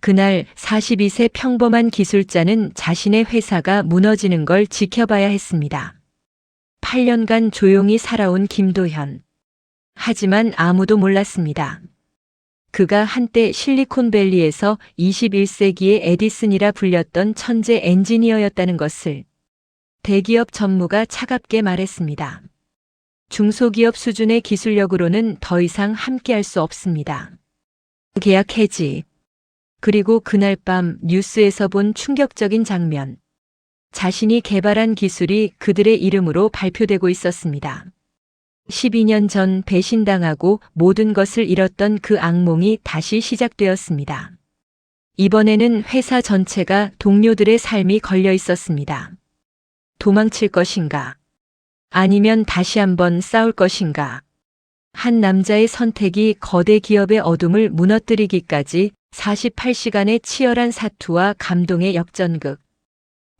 그날 42세 평범한 기술자는 자신의 회사가 무너지는 걸 지켜봐야 했습니다. 8년간 조용히 살아온 김도현. 하지만 아무도 몰랐습니다. 그가 한때 실리콘밸리에서 21세기의 에디슨이라 불렸던 천재 엔지니어였다는 것을 대기업 전무가 차갑게 말했습니다. 중소기업 수준의 기술력으로는 더 이상 함께할 수 없습니다. 계약 해지. 그리고 그날 밤 뉴스에서 본 충격적인 장면. 자신이 개발한 기술이 그들의 이름으로 발표되고 있었습니다. 12년 전 배신당하고 모든 것을 잃었던 그 악몽이 다시 시작되었습니다. 이번에는 회사 전체가 동료들의 삶이 걸려 있었습니다. 도망칠 것인가? 아니면 다시 한번 싸울 것인가? 한 남자의 선택이 거대 기업의 어둠을 무너뜨리기까지 48시간의 치열한 사투와 감동의 역전극.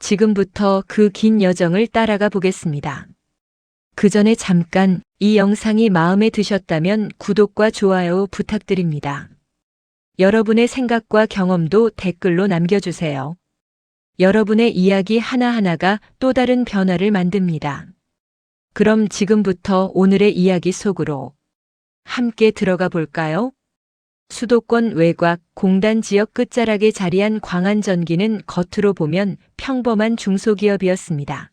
지금부터 그 긴 여정을 따라가 보겠습니다. 그 전에 잠깐 이 영상이 마음에 드셨다면 구독과 좋아요 부탁드립니다. 여러분의 생각과 경험도 댓글로 남겨주세요. 여러분의 이야기 하나하나가 또 다른 변화를 만듭니다. 그럼 지금부터 오늘의 이야기 속으로 함께 들어가 볼까요? 수도권 외곽 공단 지역 끝자락에 자리한 광안전기는 겉으로 보면 평범한 중소기업이었습니다.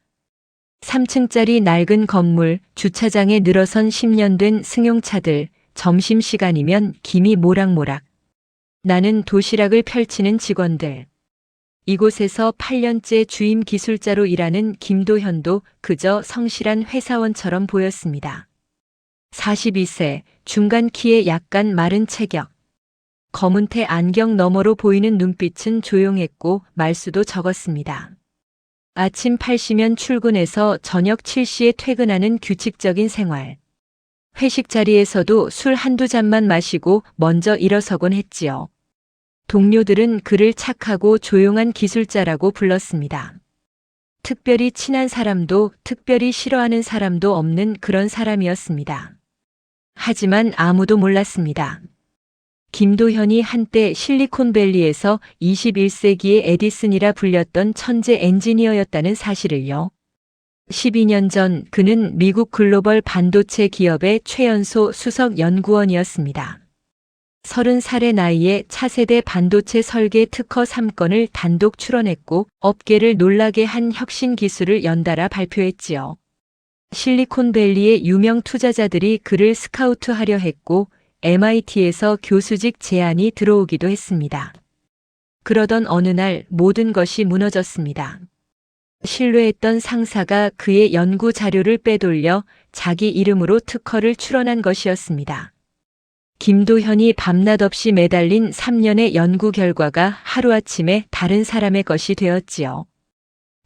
3층짜리 낡은 건물, 주차장에 늘어선 10년 된 승용차들, 점심시간이면 김이 모락모락. 나는 도시락을 펼치는 직원들. 이곳에서 8년째 주임 기술자로 일하는 김도현도 그저 성실한 회사원처럼 보였습니다. 42세, 중간 키에 약간 마른 체격. 검은테 안경 너머로 보이는 눈빛은 조용했고 말수도 적었습니다. 아침 8시면 출근해서 저녁 7시에 퇴근하는 규칙적인 생활. 회식 자리에서도 술 한두 잔만 마시고 먼저 일어서곤 했지요. 동료들은 그를 착하고 조용한 기술자라고 불렀습니다. 특별히 친한 사람도 특별히 싫어하는 사람도 없는 그런 사람이었습니다. 하지만 아무도 몰랐습니다. 김도현이 한때 실리콘밸리에서 21세기의 에디슨이라 불렸던 천재 엔지니어였다는 사실을요. 12년 전 그는 미국 글로벌 반도체 기업의 최연소 수석 연구원이었습니다. 30살의 나이에 차세대 반도체 설계 특허 3건을 단독 출원했고 업계를 놀라게 한 혁신 기술을 연달아 발표했지요. 실리콘밸리의 유명 투자자들이 그를 스카우트하려 했고 MIT에서 교수직 제안이 들어오기도 했습니다. 그러던 어느 날 모든 것이 무너졌습니다. 신뢰했던 상사가 그의 연구 자료를 빼돌려 자기 이름으로 특허를 출원한 것이었습니다. 김도현이 밤낮 없이 매달린 3년의 연구 결과가 하루아침에 다른 사람의 것이 되었지요.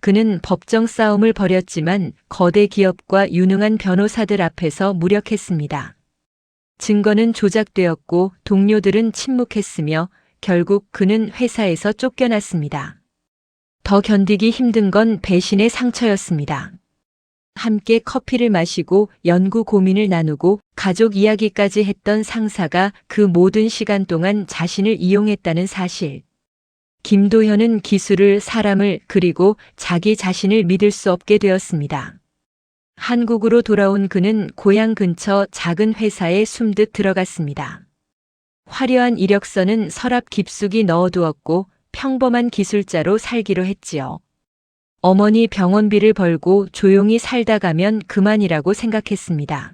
그는 법정 싸움을 벌였지만 거대 기업과 유능한 변호사들 앞에서 무력했습니다. 증거는 조작되었고 동료들은 침묵했으며 결국 그는 회사에서 쫓겨났습니다. 더 견디기 힘든 건 배신의 상처였습니다. 함께 커피를 마시고 연구 고민을 나누고 가족 이야기까지 했던 상사가 그 모든 시간 동안 자신을 이용했다는 사실. 김도현은 기술을, 사람을, 그리고 자기 자신을 믿을 수 없게 되었습니다. 한국으로 돌아온 그는 고향 근처 작은 회사에 숨듯 들어갔습니다. 화려한 이력서는 서랍 깊숙이 넣어두었고 평범한 기술자로 살기로 했지요. 어머니 병원비를 벌고 조용히 살다 가면 그만이라고 생각했습니다.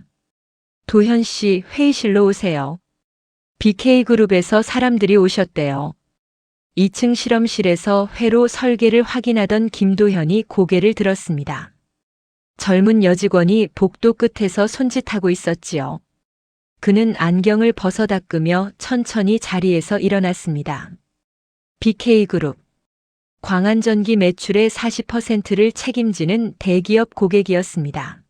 도현 씨, 회의실로 오세요. BK그룹에서 사람들이 오셨대요. 2층 실험실에서 회로 설계를 확인하던 김도현이 고개를 들었습니다. 젊은 여직원이 복도 끝에서 손짓하고 있었지요. 그는 안경을 벗어 닦으며 천천히 자리에서 일어났습니다. BK그룹. 광안전기 매출의 40%를 책임지는 대기업 고객이었습니다.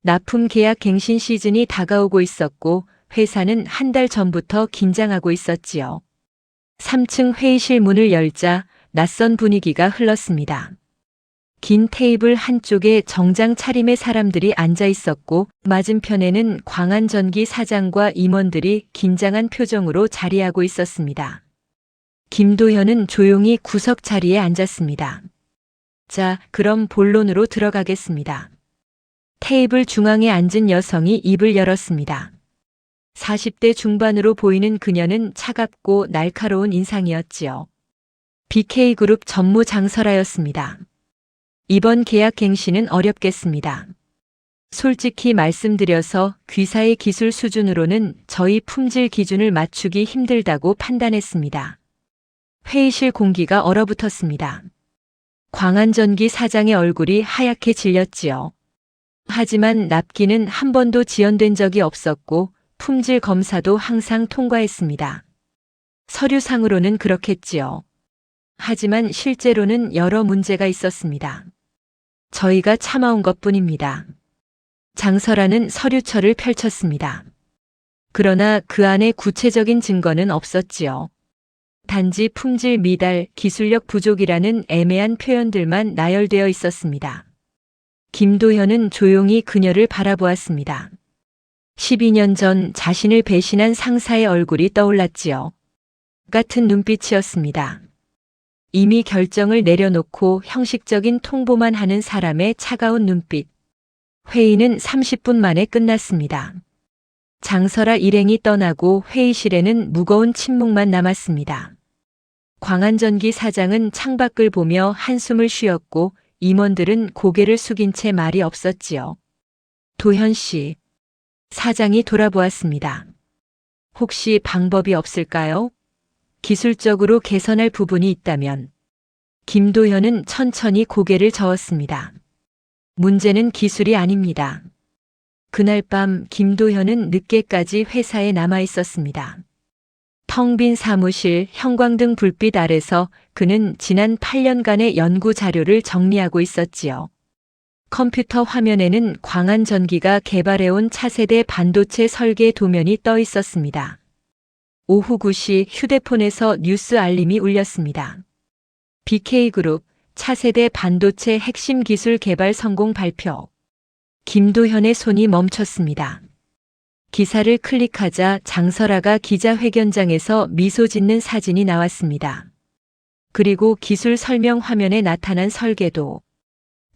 납품 계약 갱신 시즌이 다가오고 있었고 회사는 한 달 전부터 긴장하고 있었지요. 3층 회의실 문을 열자 낯선 분위기가 흘렀습니다. 긴 테이블 한쪽에 정장 차림의 사람들이 앉아 있었고 맞은편에는 광안전기 사장과 임원들이 긴장한 표정으로 자리하고 있었습니다. 김도현은 조용히 구석 자리에 앉았습니다. 자, 그럼 본론으로 들어가겠습니다. 테이블 중앙에 앉은 여성이 입을 열었습니다. 40대 중반으로 보이는 그녀는 차갑고 날카로운 인상이었지요. BK그룹 전무 장설아였습니다. 이번 계약 갱신은 어렵겠습니다. 솔직히 말씀드려서 귀사의 기술 수준으로는 저희 품질 기준을 맞추기 힘들다고 판단했습니다. 회의실 공기가 얼어붙었습니다. 광안전기 사장의 얼굴이 하얗게 질렸지요. 하지만 납기는 한 번도 지연된 적이 없었고 품질 검사도 항상 통과했습니다. 서류상으로는 그렇겠지요. 하지만 실제로는 여러 문제가 있었습니다. 저희가 참아온 것뿐입니다. 장설아는 서류철을 펼쳤습니다. 그러나 그 안에 구체적인 증거는 없었지요. 단지 품질 미달, 기술력 부족이라는 애매한 표현들만 나열되어 있었습니다. 김도현은 조용히 그녀를 바라보았습니다. 12년 전 자신을 배신한 상사의 얼굴이 떠올랐지요. 같은 눈빛이었습니다. 이미 결정을 내려놓고 형식적인 통보만 하는 사람의 차가운 눈빛. 회의는 30분 만에 끝났습니다. 장설아 일행이 떠나고 회의실에는 무거운 침묵만 남았습니다. 광안전기 사장은 창밖을 보며 한숨을 쉬었고 임원들은 고개를 숙인 채 말이 없었지요. 도현 씨. 사장이 돌아보았습니다. 혹시 방법이 없을까요? 기술적으로 개선할 부분이 있다면. 김도현은 천천히 고개를 저었습니다. 문제는 기술이 아닙니다. 그날 밤 김도현은 늦게까지 회사에 남아 있었습니다. 텅 빈 사무실, 형광등 불빛 아래서 그는 지난 8년간의 연구 자료를 정리하고 있었지요. 컴퓨터 화면에는 광안전기가 개발해온 차세대 반도체 설계 도면이 떠 있었습니다. 오후 9시 휴대폰에서 뉴스 알림이 울렸습니다. BK그룹 차세대 반도체 핵심 기술 개발 성공 발표. 김도현의 손이 멈췄습니다. 기사를 클릭하자 장설아가 기자회견장에서 미소 짓는 사진이 나왔습니다. 그리고 기술 설명 화면에 나타난 설계도.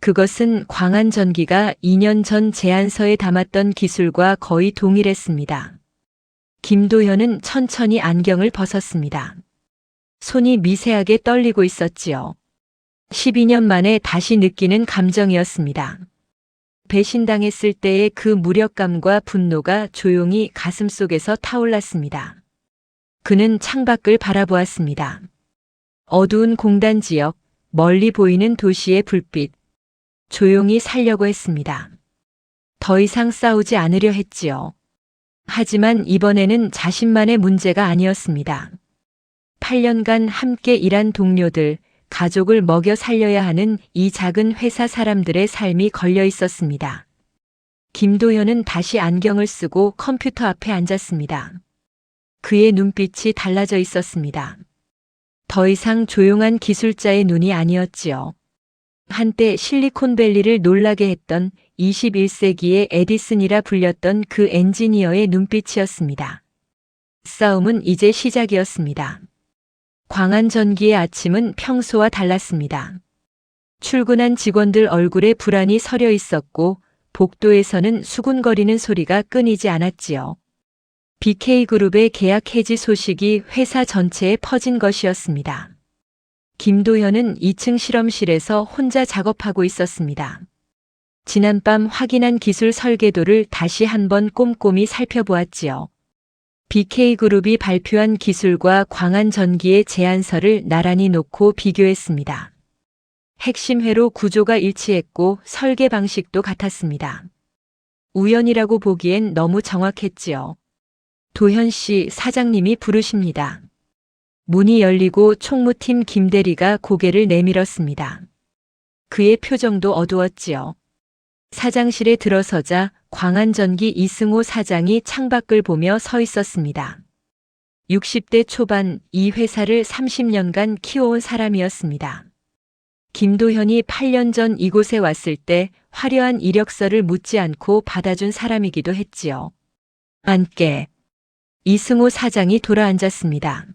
그것은 광안전기가 2년 전 제안서에 담았던 기술과 거의 동일했습니다. 김도현은 천천히 안경을 벗었습니다. 손이 미세하게 떨리고 있었지요. 12년 만에 다시 느끼는 감정이었습니다. 배신당했을 때의 그 무력감과 분노가 조용히 가슴속에서 타올랐습니다. 그는 창밖을 바라보았습니다. 어두운 공단 지역, 멀리 보이는 도시의 불빛. 조용히 살려고 했습니다. 더 이상 싸우지 않으려 했지요. 하지만 이번에는 자신만의 문제가 아니었습니다. 8년간 함께 일한 동료들, 가족을 먹여 살려야 하는 이 작은 회사 사람들의 삶이 걸려 있었습니다. 김도현은 다시 안경을 쓰고 컴퓨터 앞에 앉았습니다. 그의 눈빛이 달라져 있었습니다. 더 이상 조용한 기술자의 눈이 아니었지요. 한때 실리콘밸리를 놀라게 했던 21세기의 에디슨이라 불렸던 그 엔지니어의 눈빛이었습니다. 싸움은 이제 시작이었습니다. 광안전기의 아침은 평소와 달랐습니다. 출근한 직원들 얼굴에 불안이 서려 있었고 복도에서는 수군거리는 소리가 끊이지 않았지요. BK그룹의 계약 해지 소식이 회사 전체에 퍼진 것이었습니다. 김도현은 2층 실험실에서 혼자 작업하고 있었습니다. 지난밤 확인한 기술 설계도를 다시 한번 꼼꼼히 살펴보았지요. BK그룹이 발표한 기술과 광안전기의 제안서를 나란히 놓고 비교했습니다. 핵심 회로 구조가 일치했고 설계 방식도 같았습니다. 우연이라고 보기엔 너무 정확했지요. 도현 씨, 사장님이 부르십니다. 문이 열리고 총무팀 김대리가 고개를 내밀었습니다. 그의 표정도 어두웠지요. 사장실에 들어서자 광안전기 이승호 사장이 창밖을 보며 서 있었습니다. 60대 초반 이 회사를 30년간 키워온 사람이었습니다. 김도현이 8년 전 이곳에 왔을 때 화려한 이력서를 묻지 않고 받아준 사람이기도 했지요. 앉게. 이승호 사장이 돌아앉았습니다.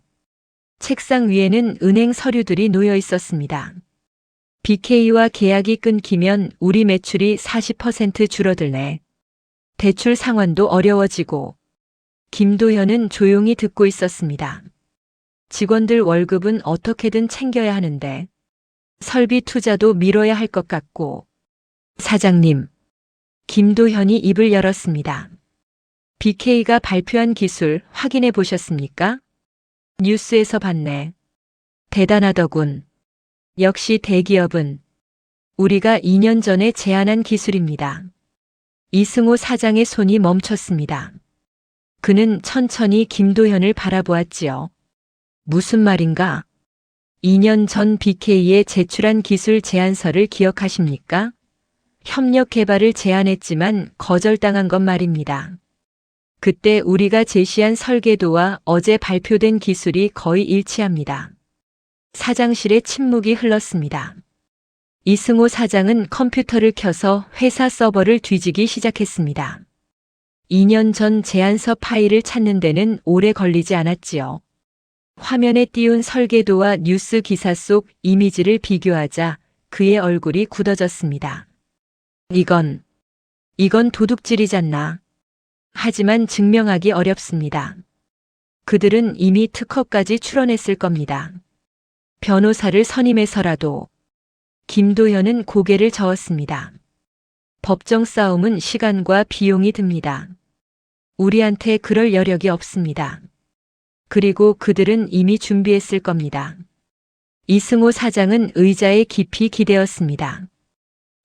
책상 위에는 은행 서류들이 놓여 있었습니다. BK와 계약이 끊기면 우리 매출이 40% 줄어들네. 대출 상환도 어려워지고. 김도현은 조용히 듣고 있었습니다. 직원들 월급은 어떻게든 챙겨야 하는데 설비 투자도 미뤄야 할 것 같고. 사장님. 김도현이 입을 열었습니다. BK가 발표한 기술 확인해 보셨습니까? 뉴스에서 봤네. 대단하더군. 역시 대기업은 우리가 2년 전에 제안한 기술입니다. 이승호 사장의 손이 멈췄습니다. 그는 천천히 김도현을 바라보았지요. 무슨 말인가? 2년 전 BK에 제출한 기술 제안서를 기억하십니까? 협력 개발을 제안했지만 거절당한 것 말입니다. 그때 우리가 제시한 설계도와 어제 발표된 기술이 거의 일치합니다. 사장실에 침묵이 흘렀습니다. 이승호 사장은 컴퓨터를 켜서 회사 서버를 뒤지기 시작했습니다. 2년 전 제안서 파일을 찾는 데는 오래 걸리지 않았지요. 화면에 띄운 설계도와 뉴스 기사 속 이미지를 비교하자 그의 얼굴이 굳어졌습니다. 이건 도둑질이잖나. 하지만 증명하기 어렵습니다. 그들은 이미 특허까지 출원했을 겁니다. 변호사를 선임해서라도. 김도현은 고개를 저었습니다. 법정 싸움은 시간과 비용이 듭니다. 우리한테 그럴 여력이 없습니다. 그리고 그들은 이미 준비했을 겁니다. 이승호 사장은 의자에 깊이 기대었습니다.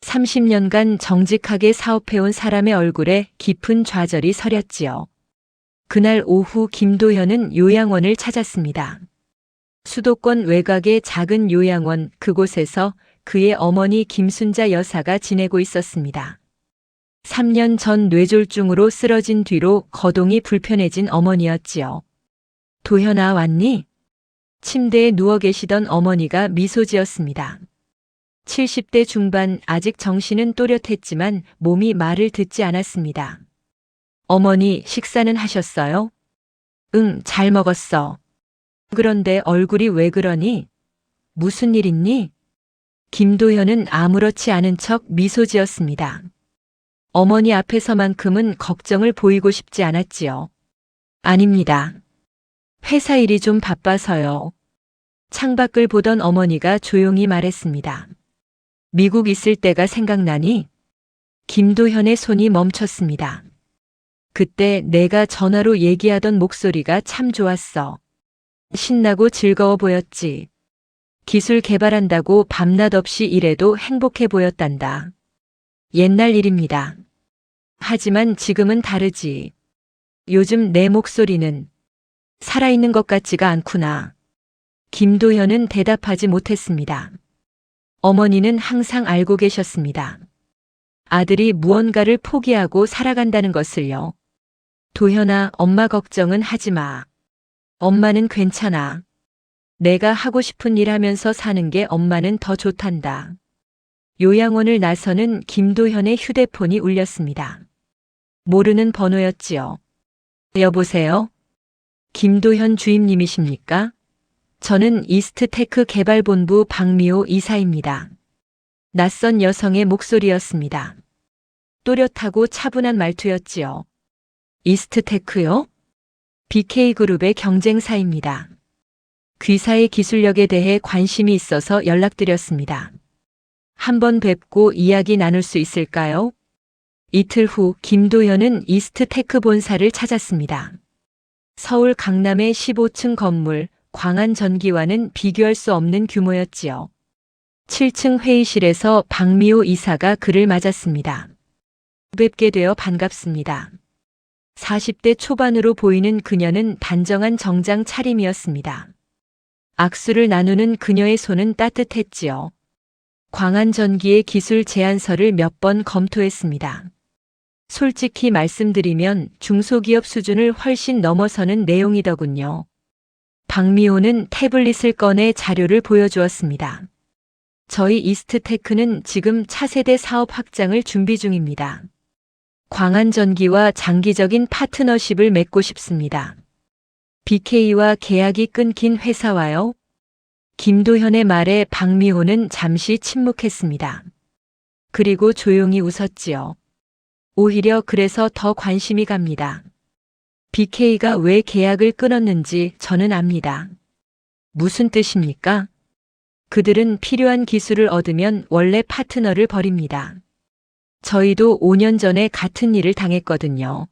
30년간 정직하게 사업해온 사람의 얼굴에 깊은 좌절이 서렸지요. 그날 오후 김도현은 요양원을 찾았습니다. 수도권 외곽의 작은 요양원 그곳에서 그의 어머니 김순자 여사가 지내고 있었습니다. 3년 전 뇌졸중으로 쓰러진 뒤로 거동이 불편해진 어머니였지요. 도현아 왔니? 침대에 누워 계시던 어머니가 미소 지었습니다. 70대 중반 아직 정신은 또렷했지만 몸이 말을 듣지 않았습니다. 어머니 식사는 하셨어요? 응, 잘 먹었어. 그런데 얼굴이 왜 그러니? 무슨 일 있니? 김도현은 아무렇지 않은 척 미소 지었습니다. 어머니 앞에서만큼은 걱정을 보이고 싶지 않았지요. 아닙니다. 회사 일이 좀 바빠서요. 창밖을 보던 어머니가 조용히 말했습니다. 미국 있을 때가 생각나니? 김도현의 손이 멈췄습니다. 그때 내가 전화로 얘기하던 목소리가 참 좋았어. 신나고 즐거워 보였지. 기술 개발한다고 밤낮 없이 일해도 행복해 보였단다. 옛날 일입니다. 하지만 지금은 다르지. 요즘 내 목소리는 살아있는 것 같지가 않구나. 김도현은 대답하지 못했습니다. 어머니는 항상 알고 계셨습니다. 아들이 무언가를 포기하고 살아간다는 것을요. 도현아, 엄마 걱정은 하지 마. 엄마는 괜찮아. 내가 하고 싶은 일 하면서 사는 게 엄마는 더 좋단다. 요양원을 나서는 김도현의 휴대폰이 울렸습니다. 모르는 번호였지요. 여보세요? 김도현 주임님이십니까? 저는 이스트테크 개발본부 박미호 이사입니다. 낯선 여성의 목소리였습니다. 또렷하고 차분한 말투였지요. 이스트테크요? BK그룹의 경쟁사입니다. 귀사의 기술력에 대해 관심이 있어서 연락드렸습니다. 한번 뵙고 이야기 나눌 수 있을까요? 이틀 후 김도현은 이스트테크 본사를 찾았습니다. 서울 강남의 15층 건물 광안전기와는 비교할 수 없는 규모였지요. 7층 회의실에서 박미호 이사가 그를 맞았습니다. 뵙게 되어 반갑습니다. 40대 초반으로 보이는 그녀는 단정한 정장 차림이었습니다. 악수를 나누는 그녀의 손은 따뜻했지요. 광안전기의 기술 제안서를 몇 번 검토했습니다. 솔직히 말씀드리면 중소기업 수준을 훨씬 넘어서는 내용이더군요. 박미호는 태블릿을 꺼내 자료를 보여주었습니다. 저희 이스트테크는 지금 차세대 사업 확장을 준비 중입니다. 광안전기와 장기적인 파트너십을 맺고 싶습니다. BK와 계약이 끊긴 회사와요? 김도현의 말에 박미호는 잠시 침묵했습니다. 그리고 조용히 웃었지요. 오히려 그래서 더 관심이 갑니다. BK가 왜 계약을 끊었는지 저는 압니다. 무슨 뜻입니까? 그들은 필요한 기술을 얻으면 원래 파트너를 버립니다. 저희도 5년 전에 같은 일을 당했거든요.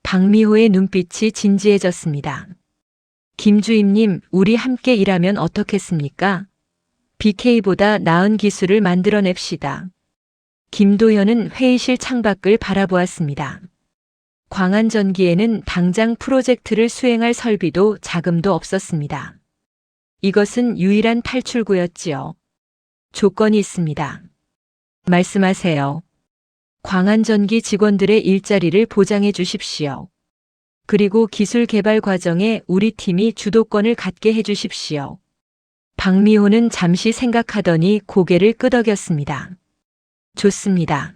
박미호의 눈빛이 진지해졌습니다. 김주임님, 우리 함께 일하면 어떻겠습니까? BK보다 나은 기술을 만들어냅시다. 김도현은 회의실 창밖을 바라보았습니다. 광안전기에는 당장 프로젝트를 수행할 설비도 자금도 없었습니다. 이것은 유일한 탈출구였지요. 조건이 있습니다. 말씀하세요. 광안전기 직원들의 일자리를 보장해 주십시오. 그리고 기술 개발 과정에 우리 팀이 주도권을 갖게 해 주십시오. 박미호는 잠시 생각하더니 고개를 끄덕였습니다. 좋습니다.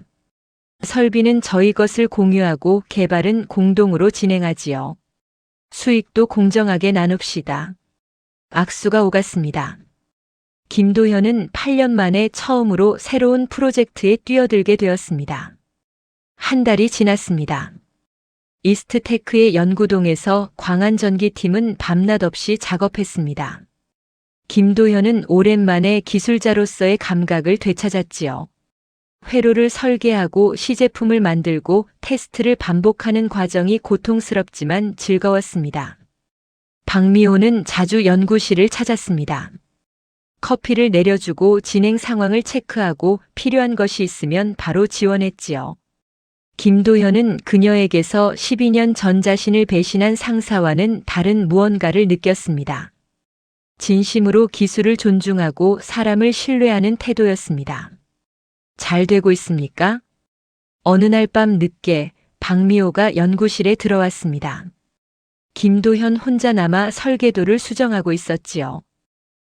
설비는 저희 것을 공유하고 개발은 공동으로 진행하지요. 수익도 공정하게 나눕시다. 악수가 오갔습니다. 김도현은 8년 만에 처음으로 새로운 프로젝트에 뛰어들게 되었습니다. 한 달이 지났습니다. 이스트테크의 연구동에서 광안전기팀은 밤낮 없이 작업했습니다. 김도현은 오랜만에 기술자로서의 감각을 되찾았지요. 회로를 설계하고 시제품을 만들고 테스트를 반복하는 과정이 고통스럽지만 즐거웠습니다. 박미호는 자주 연구실을 찾았습니다. 커피를 내려주고 진행 상황을 체크하고 필요한 것이 있으면 바로 지원했지요. 김도현은 그녀에게서 12년 전 자신을 배신한 상사와는 다른 무언가를 느꼈습니다. 진심으로 기술을 존중하고 사람을 신뢰하는 태도였습니다. 잘 되고 있습니까? 어느 날 밤 늦게 박미호가 연구실에 들어왔습니다. 김도현 혼자 남아 설계도를 수정하고 있었지요.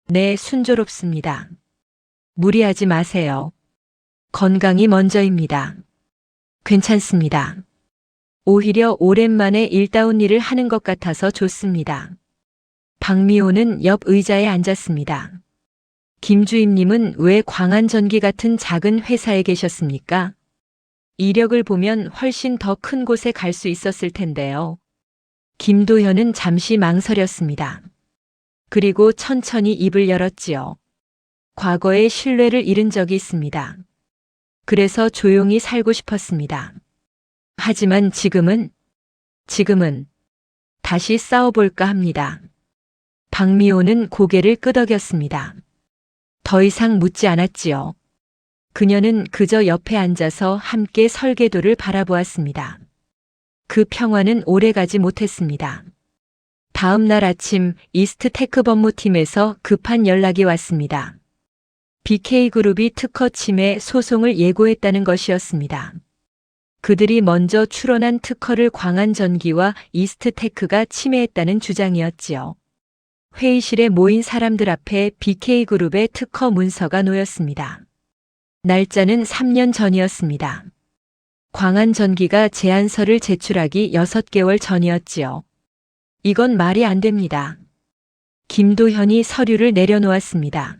네, 순조롭습니다. 무리하지 마세요. 건강이 먼저입니다. 괜찮습니다. 오히려 오랜만에 일다운 일을 하는 것 같아서 좋습니다. 박미호는 옆 의자에 앉았습니다. 김주임님은 왜 광안전기 같은 작은 회사에 계셨습니까? 이력을 보면 훨씬 더 큰 곳에 갈 수 있었을 텐데요. 김도현은 잠시 망설였습니다. 그리고 천천히 입을 열었지요. 과거에 신뢰를 잃은 적이 있습니다. 그래서 조용히 살고 싶었습니다. 하지만 지금은 다시 싸워볼까 합니다. 박미호는 고개를 끄덕였습니다. 더 이상 묻지 않았지요. 그녀는 그저 옆에 앉아서 함께 설계도를 바라보았습니다. 그 평화는 오래가지 못했습니다. 다음 날 아침 이스트테크 법무팀에서 급한 연락이 왔습니다. BK그룹이 특허 침해 소송을 예고했다는 것이었습니다. 그들이 먼저 출원한 특허를 광안전기와 이스트테크가 침해했다는 주장이었지요. 회의실에 모인 사람들 앞에 BK그룹의 특허 문서가 놓였습니다. 날짜는 3년 전이었습니다. 광안전기가 제안서를 제출하기 6개월 전이었지요. 이건 말이 안 됩니다. 김도현이 서류를 내려놓았습니다.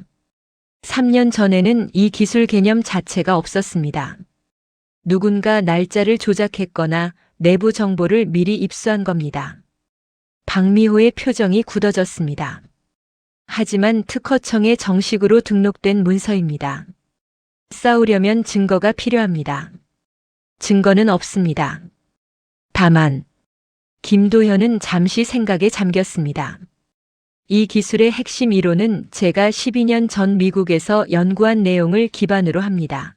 3년 전에는 이 기술 개념 자체가 없었습니다. 누군가 날짜를 조작했거나 내부 정보를 미리 입수한 겁니다. 박미호의 표정이 굳어졌습니다. 하지만 특허청에 정식으로 등록된 문서입니다. 싸우려면 증거가 필요합니다. 증거는 없습니다. 다만 김도현은 잠시 생각에 잠겼습니다. 이 기술의 핵심 이론은 제가 12년 전 미국에서 연구한 내용을 기반으로 합니다.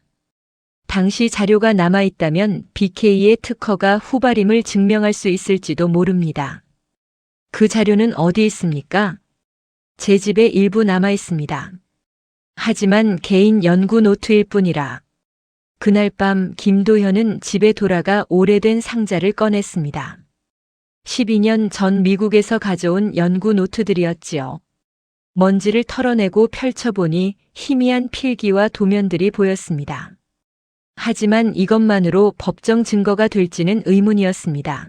당시 자료가 남아있다면 BK의 특허가 후발임을 증명할 수 있을지도 모릅니다. 그 자료는 어디 있습니까? 제 집에 일부 남아있습니다. 하지만 개인 연구 노트일 뿐이라. 그날 밤 김도현은 집에 돌아가 오래된 상자를 꺼냈습니다. 12년 전 미국에서 가져온 연구 노트들이었지요. 먼지를 털어내고 펼쳐보니 희미한 필기와 도면들이 보였습니다. 하지만 이것만으로 법정 증거가 될지는 의문이었습니다.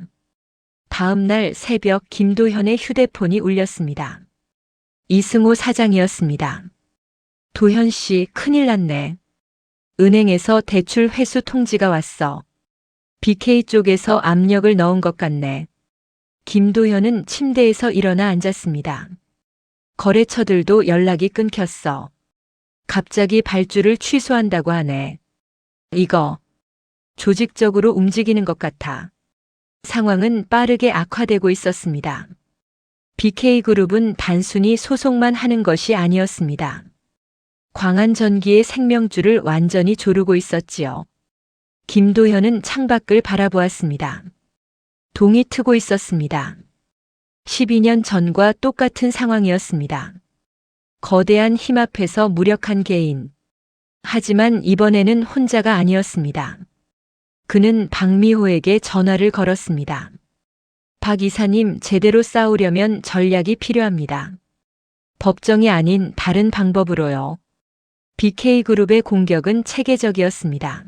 다음 날 새벽 김도현의 휴대폰이 울렸습니다. 이승호 사장이었습니다. 도현 씨, 큰일 났네. 은행에서 대출 회수 통지가 왔어. BK 쪽에서 압력을 넣은 것 같네. 김도현은 침대에서 일어나 앉았습니다. 거래처들도 연락이 끊겼어. 갑자기 발주를 취소한다고 하네. 이거 조직적으로 움직이는 것 같아. 상황은 빠르게 악화되고 있었습니다. BK그룹은 단순히 소송만 하는 것이 아니었습니다. 광안전기의 생명줄을 완전히 조르고 있었지요. 김도현은 창밖을 바라보았습니다. 동이 트고 있었습니다. 12년 전과 똑같은 상황이었습니다. 거대한 힘 앞에서 무력한 개인. 하지만 이번에는 혼자가 아니었습니다. 그는 박미호에게 전화를 걸었습니다. 박 이사님, 제대로 싸우려면 전략이 필요합니다. 법정이 아닌 다른 방법으로요. BK그룹의 공격은 체계적이었습니다.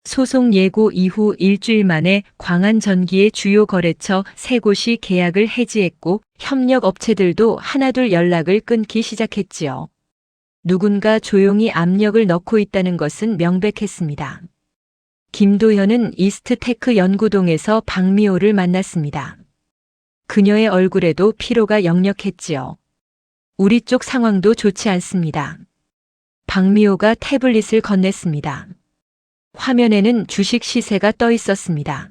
소송 예고 이후 일주일 만에 광안전기의 주요 거래처 3곳이 계약을 해지했고 협력 업체들도 하나둘 연락을 끊기 시작했지요. 누군가 조용히 압력을 넣고 있다는 것은 명백했습니다. 김도현은 이스트테크 연구동에서 박미호를 만났습니다. 그녀의 얼굴에도 피로가 역력했지요. 우리 쪽 상황도 좋지 않습니다. 박미호가 태블릿을 건넸습니다. 화면에는 주식 시세가 떠 있었습니다.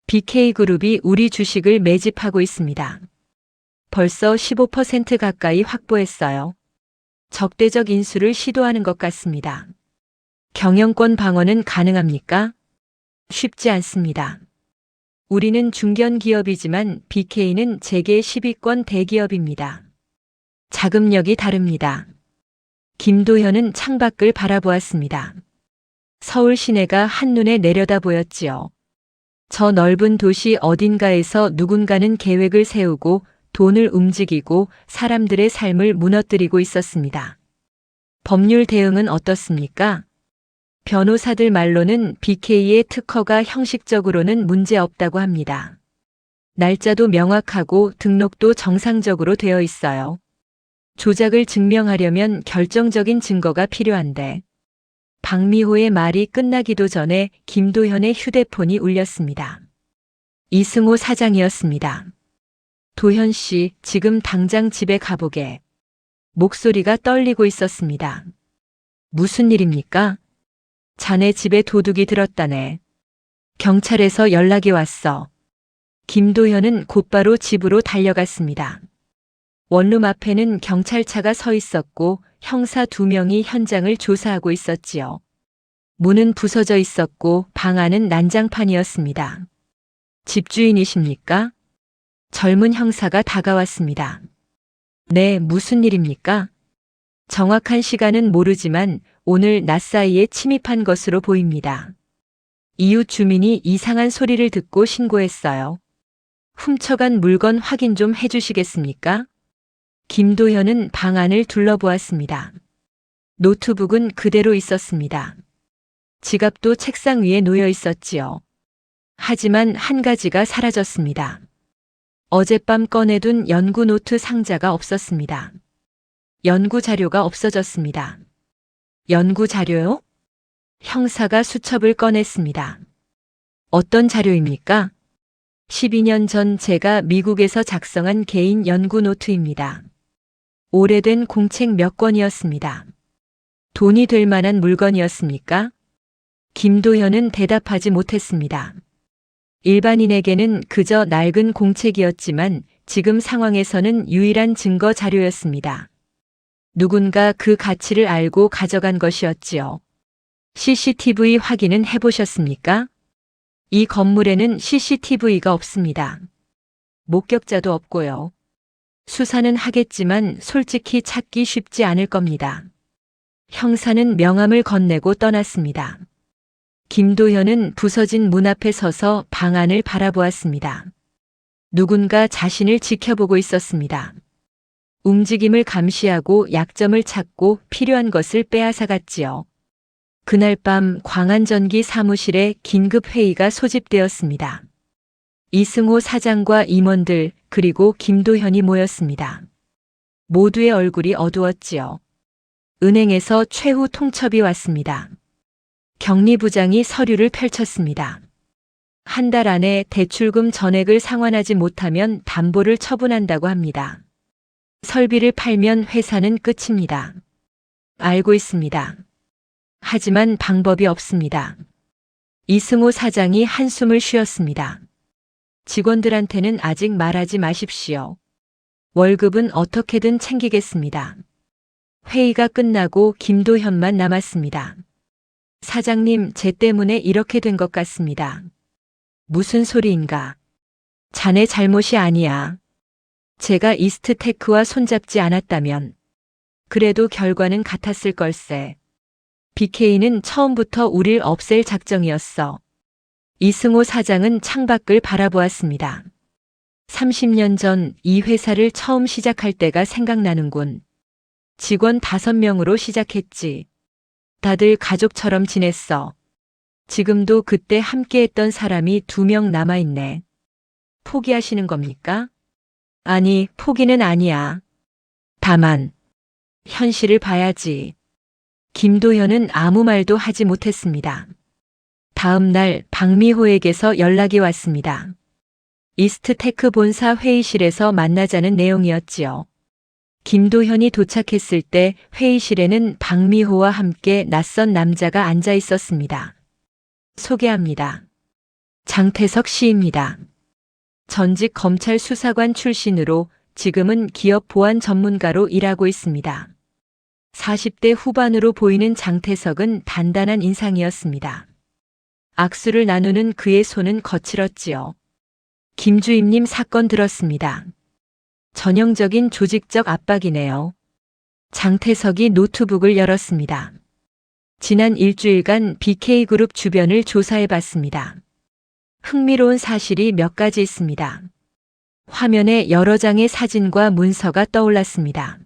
BK그룹이 우리 주식을 매집하고 있습니다. 벌써 15% 가까이 확보했어요. 적대적 인수를 시도하는 것 같습니다. 경영권 방어는 가능합니까? 쉽지 않습니다. 우리는 중견 기업이지만 BK는 재계 10위권 대기업입니다. 자금력이 다릅니다. 김도현은 창밖을 바라보았습니다. 서울 시내가 한눈에 내려다 보였지요. 저 넓은 도시 어딘가에서 누군가는 계획을 세우고 돈을 움직이고 사람들의 삶을 무너뜨리고 있었습니다. 법률 대응은 어떻습니까? 변호사들 말로는 BK의 특허가 형식적으로는 문제없다고 합니다. 날짜도 명확하고 등록도 정상적으로 되어 있어요. 조작을 증명하려면 결정적인 증거가 필요한데. 박미호의 말이 끝나기도 전에 김도현의 휴대폰이 울렸습니다. 이승호 사장이었습니다. 도현 씨, 지금 당장 집에 가보게. 목소리가 떨리고 있었습니다. 무슨 일입니까? 자네 집에 도둑이 들었다네. 경찰에서 연락이 왔어. 김도현은 곧바로 집으로 달려갔습니다. 원룸 앞에는 경찰차가 서 있었고 형사 2명이 현장을 조사하고 있었지요. 문은 부서져 있었고 방 안은 난장판이었습니다. 집주인이십니까? 젊은 형사가 다가왔습니다. 네, 무슨 일입니까? 정확한 시간은 모르지만 오늘 낮 사이에 침입한 것으로 보입니다. 이웃 주민이 이상한 소리를 듣고 신고했어요. 훔쳐간 물건 확인 좀 해주시겠습니까? 김도현은 방 안을 둘러보았습니다. 노트북은 그대로 있었습니다. 지갑도 책상 위에 놓여 있었지요. 하지만 한 가지가 사라졌습니다. 어젯밤 꺼내둔 연구 노트 상자가 없었습니다. 연구 자료가 없어졌습니다. 연구 자료요? 형사가 수첩을 꺼냈습니다. 어떤 자료입니까? 12년 전 제가 미국에서 작성한 개인 연구 노트입니다. 오래된 공책 몇 권이었습니다. 돈이 될 만한 물건이었습니까? 김도현은 대답하지 못했습니다. 일반인에게는 그저 낡은 공책이었지만 지금 상황에서는 유일한 증거 자료였습니다. 누군가 그 가치를 알고 가져간 것이었지요. CCTV 확인은 해보셨습니까? 이 건물에는 CCTV가 없습니다. 목격자도 없고요. 수사는 하겠지만 솔직히 찾기 쉽지 않을 겁니다. 형사는 명함을 건네고 떠났습니다. 김도현은 부서진 문 앞에 서서 방 안을 바라보았습니다. 누군가 자신을 지켜보고 있었습니다. 움직임을 감시하고 약점을 찾고 필요한 것을 빼앗아갔지요. 그날 밤 광안전기 사무실에 긴급 회의가 소집되었습니다. 이승호 사장과 임원들 그리고 김도현이 모였습니다. 모두의 얼굴이 어두웠지요. 은행에서 최후 통첩이 왔습니다. 경리부장이 서류를 펼쳤습니다. 한 달 안에 대출금 전액을 상환하지 못하면 담보를 처분한다고 합니다. 설비를 팔면 회사는 끝입니다. 알고 있습니다. 하지만 방법이 없습니다. 이승호 사장이 한숨을 쉬었습니다. 직원들한테는 아직 말하지 마십시오. 월급은 어떻게든 챙기겠습니다. 회의가 끝나고 김도현만 남았습니다. 사장님, 제 때문에 이렇게 된 것 같습니다. 무슨 소리인가? 자네 잘못이 아니야. 제가 이스트테크와 손잡지 않았다면 그래도 결과는 같았을 걸세. BK는 처음부터 우릴 없앨 작정이었어. 이승호 사장은 창밖을 바라보았습니다. 30년 전 이 회사를 처음 시작할 때가 생각나는군. 직원 5명으로 시작했지. 다들 가족처럼 지냈어. 지금도 그때 함께했던 사람이 2명 남아있네. 포기하시는 겁니까? 아니, 포기는 아니야. 다만, 현실을 봐야지. 김도현은 아무 말도 하지 못했습니다. 다음 날 박미호에게서 연락이 왔습니다. 이스트테크 본사 회의실에서 만나자는 내용이었지요. 김도현이 도착했을 때 회의실에는 박미호와 함께 낯선 남자가 앉아 있었습니다. 소개합니다. 장태석 씨입니다. 전직 검찰 수사관 출신으로 지금은 기업 보안 전문가로 일하고 있습니다. 40대 후반으로 보이는 장태석은 단단한 인상이었습니다. 악수를 나누는 그의 손은 거칠었지요. 김 주임님 사건 들었습니다. 전형적인 조직적 압박이네요. 장태석이 노트북을 열었습니다. 지난 일주일간 BK그룹 주변을 조사해 봤습니다. 흥미로운 사실이 몇 가지 있습니다. 화면에 여러 장의 사진과 문서가 떠올랐습니다.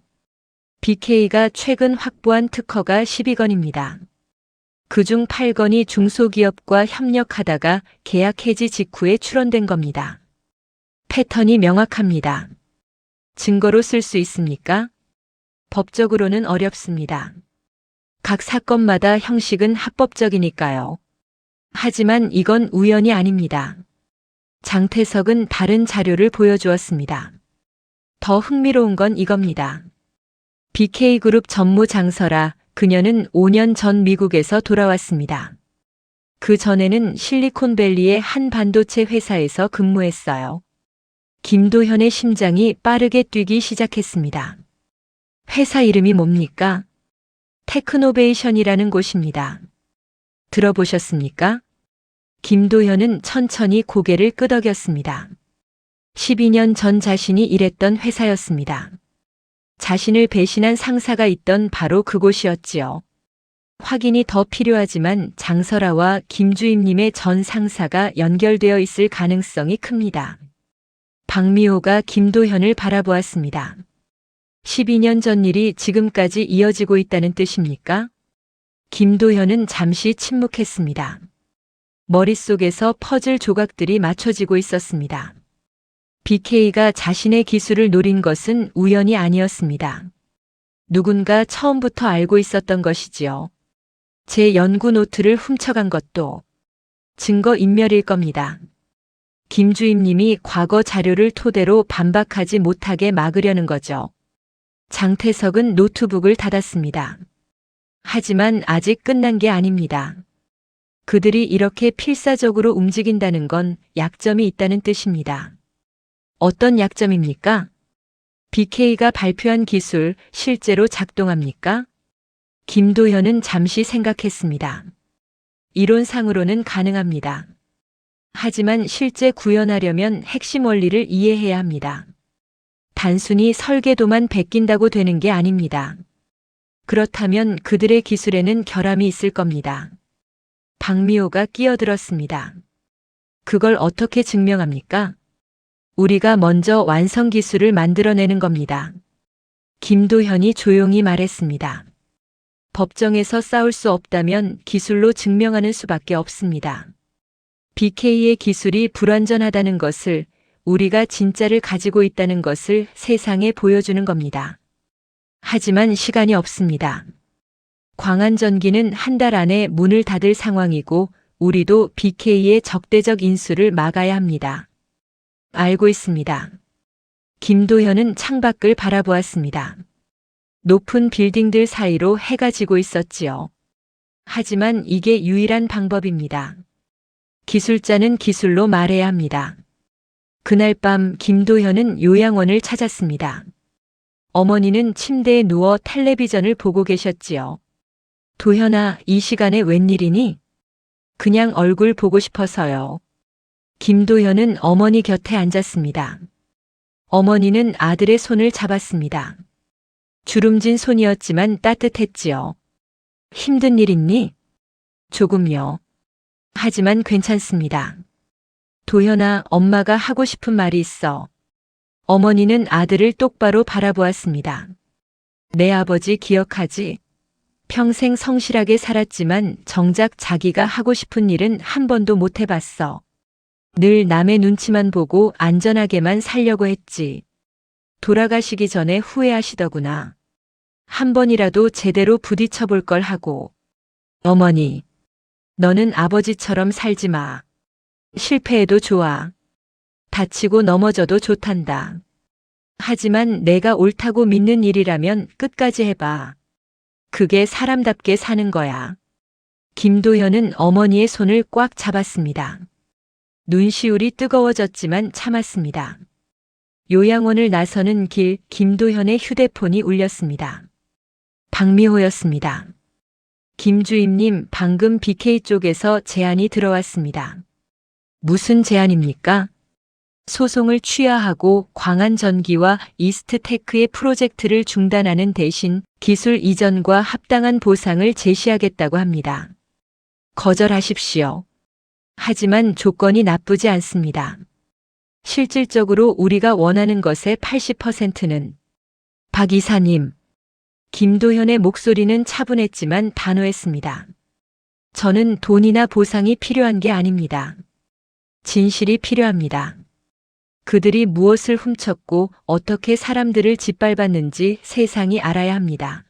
BK가 최근 확보한 특허가 12건입니다. 그중 8건이 중소기업과 협력하다가 계약 해지 직후에 출원된 겁니다. 패턴이 명확합니다. 증거로 쓸 수 있습니까? 법적으로는 어렵습니다. 각 사건마다 형식은 합법적이니까요. 하지만 이건 우연이 아닙니다. 장태석은 다른 자료를 보여주었습니다. 더 흥미로운 건 이겁니다. BK그룹 전무장서라 그녀는 5년 전 미국에서 돌아왔습니다. 그 전에는 실리콘밸리의 한 반도체 회사에서 근무했어요. 김도현의 심장이 빠르게 뛰기 시작했습니다. 회사 이름이 뭡니까? 테크노베이션이라는 곳입니다. 들어보셨습니까? 김도현은 천천히 고개를 끄덕였습니다. 12년 전 자신이 일했던 회사였습니다. 자신을 배신한 상사가 있던 바로 그곳이었지요. 확인이 더 필요하지만 장설아와 김주임님의 전 상사가 연결되어 있을 가능성이 큽니다. 박미호가 김도현을 바라보았습니다. 12년 전 일이 지금까지 이어지고 있다는 뜻입니까? 김도현은 잠시 침묵했습니다. 머릿속에서 퍼즐 조각들이 맞춰지고 있었습니다. BK가 자신의 기술을 노린 것은 우연이 아니었습니다. 누군가 처음부터 알고 있었던 것이지요. 제 연구 노트를 훔쳐간 것도 증거 인멸일 겁니다. 김 주임님이 과거 자료를 토대로 반박하지 못하게 막으려는 거죠. 장태석은 노트북을 닫았습니다. 하지만 아직 끝난 게 아닙니다. 그들이 이렇게 필사적으로 움직인다는 건 약점이 있다는 뜻입니다. 어떤 약점입니까? BK가 발표한 기술 실제로 작동합니까? 김도현은 잠시 생각했습니다. 이론상으로는 가능합니다. 하지만 실제 구현하려면 핵심 원리를 이해해야 합니다. 단순히 설계도만 베낀다고 되는 게 아닙니다. 그렇다면 그들의 기술에는 결함이 있을 겁니다. 박미호가 끼어들었습니다. 그걸 어떻게 증명합니까? 우리가 먼저 완성 기술을 만들어내는 겁니다. 김도현이 조용히 말했습니다. 법정에서 싸울 수 없다면 기술로 증명하는 수밖에 없습니다. BK의 기술이 불완전하다는 것을, 우리가 진짜를 가지고 있다는 것을 세상에 보여주는 겁니다. 하지만 시간이 없습니다. 광안전기는 한 달 안에 문을 닫을 상황이고 우리도 BK의 적대적 인수를 막아야 합니다. 알고 있습니다. 김도현은 창밖을 바라보았습니다. 높은 빌딩들 사이로 해가 지고 있었지요. 하지만 이게 유일한 방법입니다. 기술자는 기술로 말해야 합니다. 그날 밤 김도현은 요양원을 찾았습니다. 어머니는 침대에 누워 텔레비전을 보고 계셨지요. 도현아, 이 시간에 웬일이니? 그냥 얼굴 보고 싶어서요. 김도현은 어머니 곁에 앉았습니다. 어머니는 아들의 손을 잡았습니다. 주름진 손이었지만 따뜻했지요. 힘든 일 있니? 조금요. 하지만 괜찮습니다. 도현아, 엄마가 하고 싶은 말이 있어. 어머니는 아들을 똑바로 바라보았습니다. 내 아버지 기억하지? 평생 성실하게 살았지만 정작 자기가 하고 싶은 일은 한 번도 못 해봤어. 늘 남의 눈치만 보고 안전하게만 살려고 했지. 돌아가시기 전에 후회하시더구나. 한 번이라도 제대로 부딪혀 볼 걸 하고. 어머니, 너는 아버지처럼 살지 마. 실패해도 좋아. 다치고 넘어져도 좋단다. 하지만 내가 옳다고 믿는 일이라면 끝까지 해봐. 그게 사람답게 사는 거야. 김도현은 어머니의 손을 꽉 잡았습니다. 눈시울이 뜨거워졌지만 참았습니다. 요양원을 나서는 길, 김도현의 휴대폰이 울렸습니다. 박미호였습니다. 김주임님, 방금 BK 쪽에서 제안이 들어왔습니다. 무슨 제안입니까? 소송을 취하하고 광안전기와 이스트테크의 프로젝트를 중단하는 대신 기술 이전과 합당한 보상을 제시하겠다고 합니다. 거절하십시오. 하지만 조건이 나쁘지 않습니다. 실질적으로 우리가 원하는 것의 80%는 박 이사님. 김도현의 목소리는 차분했지만 단호했습니다. 저는 돈이나 보상이 필요한 게 아닙니다. 진실이 필요합니다. 그들이 무엇을 훔쳤고 어떻게 사람들을 짓밟았는지 세상이 알아야 합니다.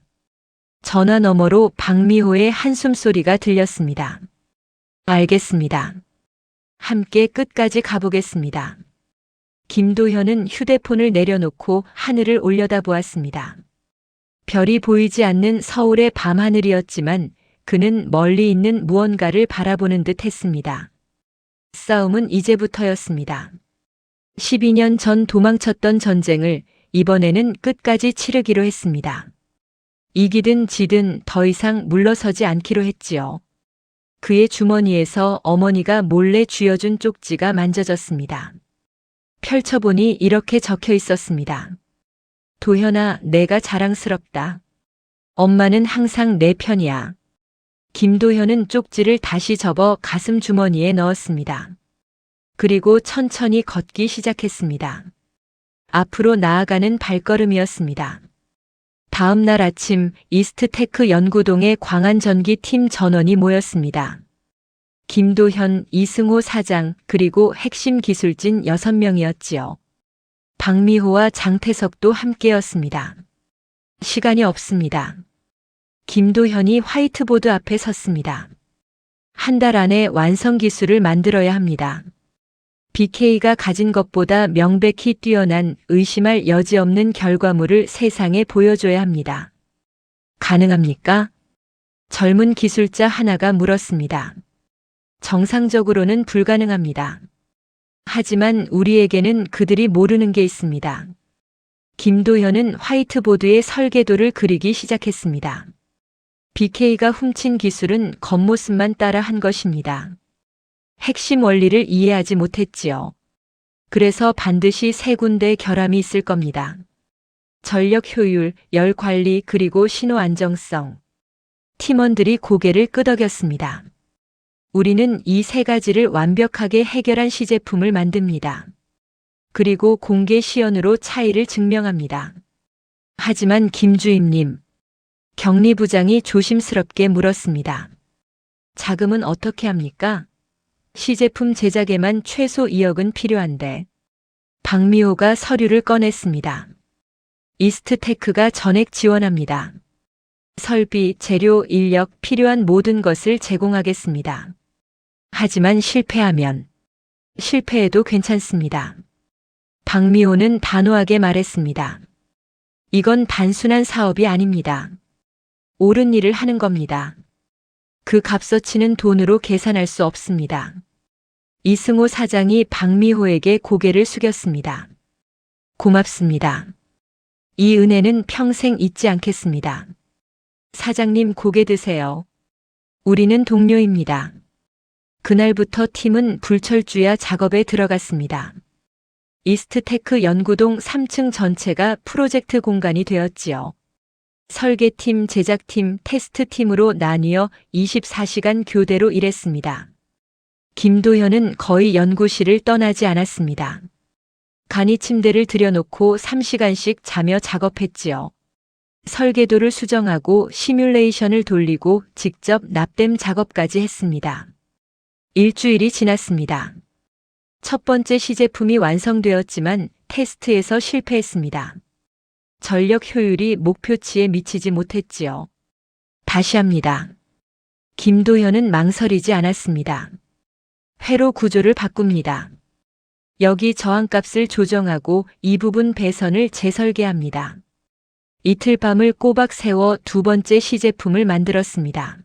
전화 너머로 박미호의 한숨소리가 들렸습니다. 알겠습니다. 함께 끝까지 가보겠습니다. 김도현은 휴대폰을 내려놓고 하늘을 올려다보았습니다. 별이 보이지 않는 서울의 밤하늘이었지만 그는 멀리 있는 무언가를 바라보는 듯 했습니다. 싸움은 이제부터였습니다. 12년 전 도망쳤던 전쟁을 이번에는 끝까지 치르기로 했습니다. 이기든 지든 더 이상 물러서지 않기로 했지요. 그의 주머니에서 어머니가 몰래 쥐어준 쪽지가 만져졌습니다. 펼쳐보니 이렇게 적혀 있었습니다. 도현아, 내가 자랑스럽다. 엄마는 항상 내 편이야. 김도현은 쪽지를 다시 접어 가슴 주머니에 넣었습니다. 그리고 천천히 걷기 시작했습니다. 앞으로 나아가는 발걸음이었습니다. 다음 날 아침 이스트테크 연구동의 광안전기팀 전원이 모였습니다. 김도현, 이승호 사장, 그리고 핵심 기술진 6명이었지요. 박미호와 장태석도 함께였습니다. 시간이 없습니다. 김도현이 화이트보드 앞에 섰습니다. 한 달 안에 완성 기술을 만들어야 합니다. BK가 가진 것보다 명백히 뛰어난 의심할 여지 없는 결과물을 세상에 보여줘야 합니다. 가능합니까? 젊은 기술자 하나가 물었습니다. 정상적으로는 불가능합니다. 하지만 우리에게는 그들이 모르는 게 있습니다. 김도현은 화이트보드에 설계도를 그리기 시작했습니다. BK가 훔친 기술은 겉모습만 따라 한 것입니다. 핵심 원리를 이해하지 못했지요. 그래서 반드시 세 군데 결함이 있을 겁니다. 전력 효율, 열 관리, 그리고 신호 안정성. 팀원들이 고개를 끄덕였습니다. 우리는 이 세 가지를 완벽하게 해결한 시제품을 만듭니다. 그리고 공개 시연으로 차이를 증명합니다. 하지만 김주임님, 격리부장이 조심스럽게 물었습니다. 자금은 어떻게 합니까? 시제품 제작에만 최소 2억은 필요한데 박미호가 서류를 꺼냈습니다. 이스트테크가 전액 지원합니다. 설비, 재료, 인력, 필요한 모든 것을 제공하겠습니다. 하지만 실패해도 괜찮습니다. 박미호는 단호하게 말했습니다. 이건 단순한 사업이 아닙니다. 옳은 일을 하는 겁니다. 그 값어치는 돈으로 계산할 수 없습니다. 이승호 사장이 박미호에게 고개를 숙였습니다. 고맙습니다. 이 은혜는 평생 잊지 않겠습니다. 사장님 고개 드세요. 우리는 동료입니다. 그날부터 팀은 불철주야 작업에 들어갔습니다. 이스트테크 연구동 3층 전체가 프로젝트 공간이 되었지요. 설계팀, 제작팀, 테스트팀으로 나뉘어 24시간 교대로 일했습니다. 김도현은 거의 연구실을 떠나지 않았습니다. 간이 침대를 들여놓고 3시간씩 자며 작업했지요. 설계도를 수정하고 시뮬레이션을 돌리고 직접 납땜 작업까지 했습니다. 일주일이 지났습니다. 첫 번째 시제품이 완성되었지만 테스트에서 실패했습니다. 전력 효율이 목표치에 미치지 못했지요. 다시 합니다. 김도현은 망설이지 않았습니다. 회로 구조를 바꿉니다. 여기 저항값을 조정하고 이 부분 배선을 재설계합니다. 이틀 밤을 꼬박 세워 두 번째 시제품을 만들었습니다.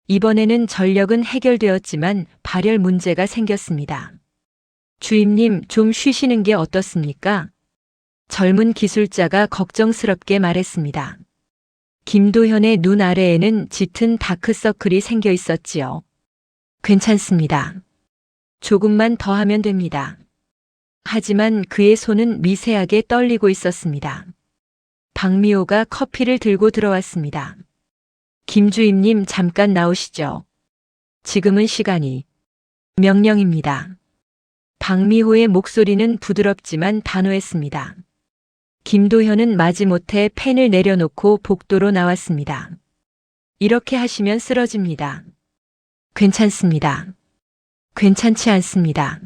이번에는 전력은 해결되었지만 발열 문제가 생겼습니다. 주임님, 좀 쉬시는 게 어떻습니까? 젊은 기술자가 걱정스럽게 말했습니다. 김도현의 눈 아래에는 짙은 다크서클이 생겨 있었지요. 괜찮습니다. 조금만 더 하면 됩니다. 하지만 그의 손은 미세하게 떨리고 있었습니다. 박미호가 커피를 들고 들어왔습니다. 김 주임님 잠깐 나오시죠. 지금은 시간이. 명령입니다. 박미호의 목소리는 부드럽지만 단호했습니다. 김도현은 마지못해 펜을 내려놓고 복도로 나왔습니다. 이렇게 하시면 쓰러집니다. 괜찮습니다. 괜찮지 않습니다.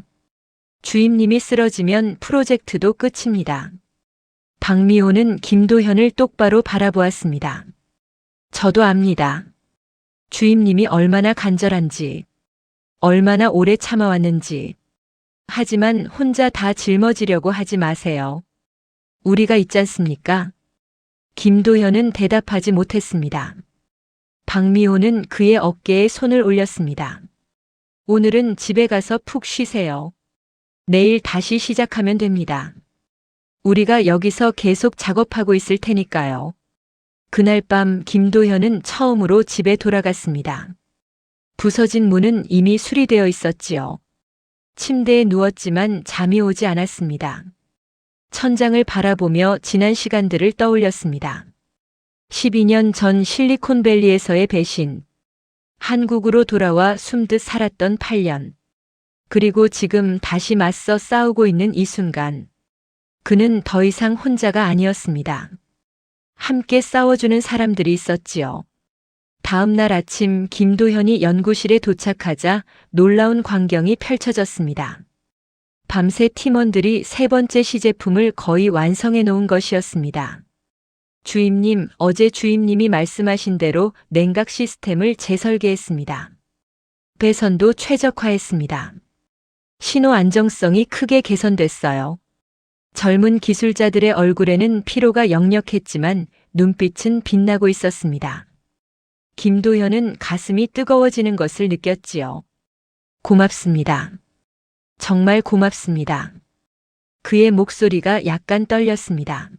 주임님이 쓰러지면 프로젝트도 끝입니다. 박미호는 김도현을 똑바로 바라보았습니다. 저도 압니다. 주임님이 얼마나 간절한지, 얼마나 오래 참아왔는지. 하지만 혼자 다 짊어지려고 하지 마세요. 우리가 있지 않습니까? 김도현은 대답하지 못했습니다. 박미호는 그의 어깨에 손을 올렸습니다. 오늘은 집에 가서 푹 쉬세요. 내일 다시 시작하면 됩니다. 우리가 여기서 계속 작업하고 있을 테니까요. 그날 밤 김도현은 처음으로 집에 돌아갔습니다. 부서진 문은 이미 수리되어 있었지요. 침대에 누웠지만 잠이 오지 않았습니다. 천장을 바라보며 지난 시간들을 떠올렸습니다. 12년 전 실리콘밸리에서의 배신, 한국으로 돌아와 숨듯 살았던 8년, 그리고 지금 다시 맞서 싸우고 있는 이 순간, 그는 더 이상 혼자가 아니었습니다. 함께 싸워주는 사람들이 있었지요. 다음 날 아침 김도현이 연구실에 도착하자 놀라운 광경이 펼쳐졌습니다. 밤새 팀원들이 세 번째 시제품을 거의 완성해 놓은 것이었습니다. 주임님, 어제 주임님이 말씀하신 대로 냉각 시스템을 재설계했습니다. 배선도 최적화했습니다. 신호 안정성이 크게 개선됐어요. 젊은 기술자들의 얼굴에는 피로가 역력했지만 눈빛은 빛나고 있었습니다. 김도현은 가슴이 뜨거워지는 것을 느꼈지요. 고맙습니다. 정말 고맙습니다. 그의 목소리가 약간 떨렸습니다.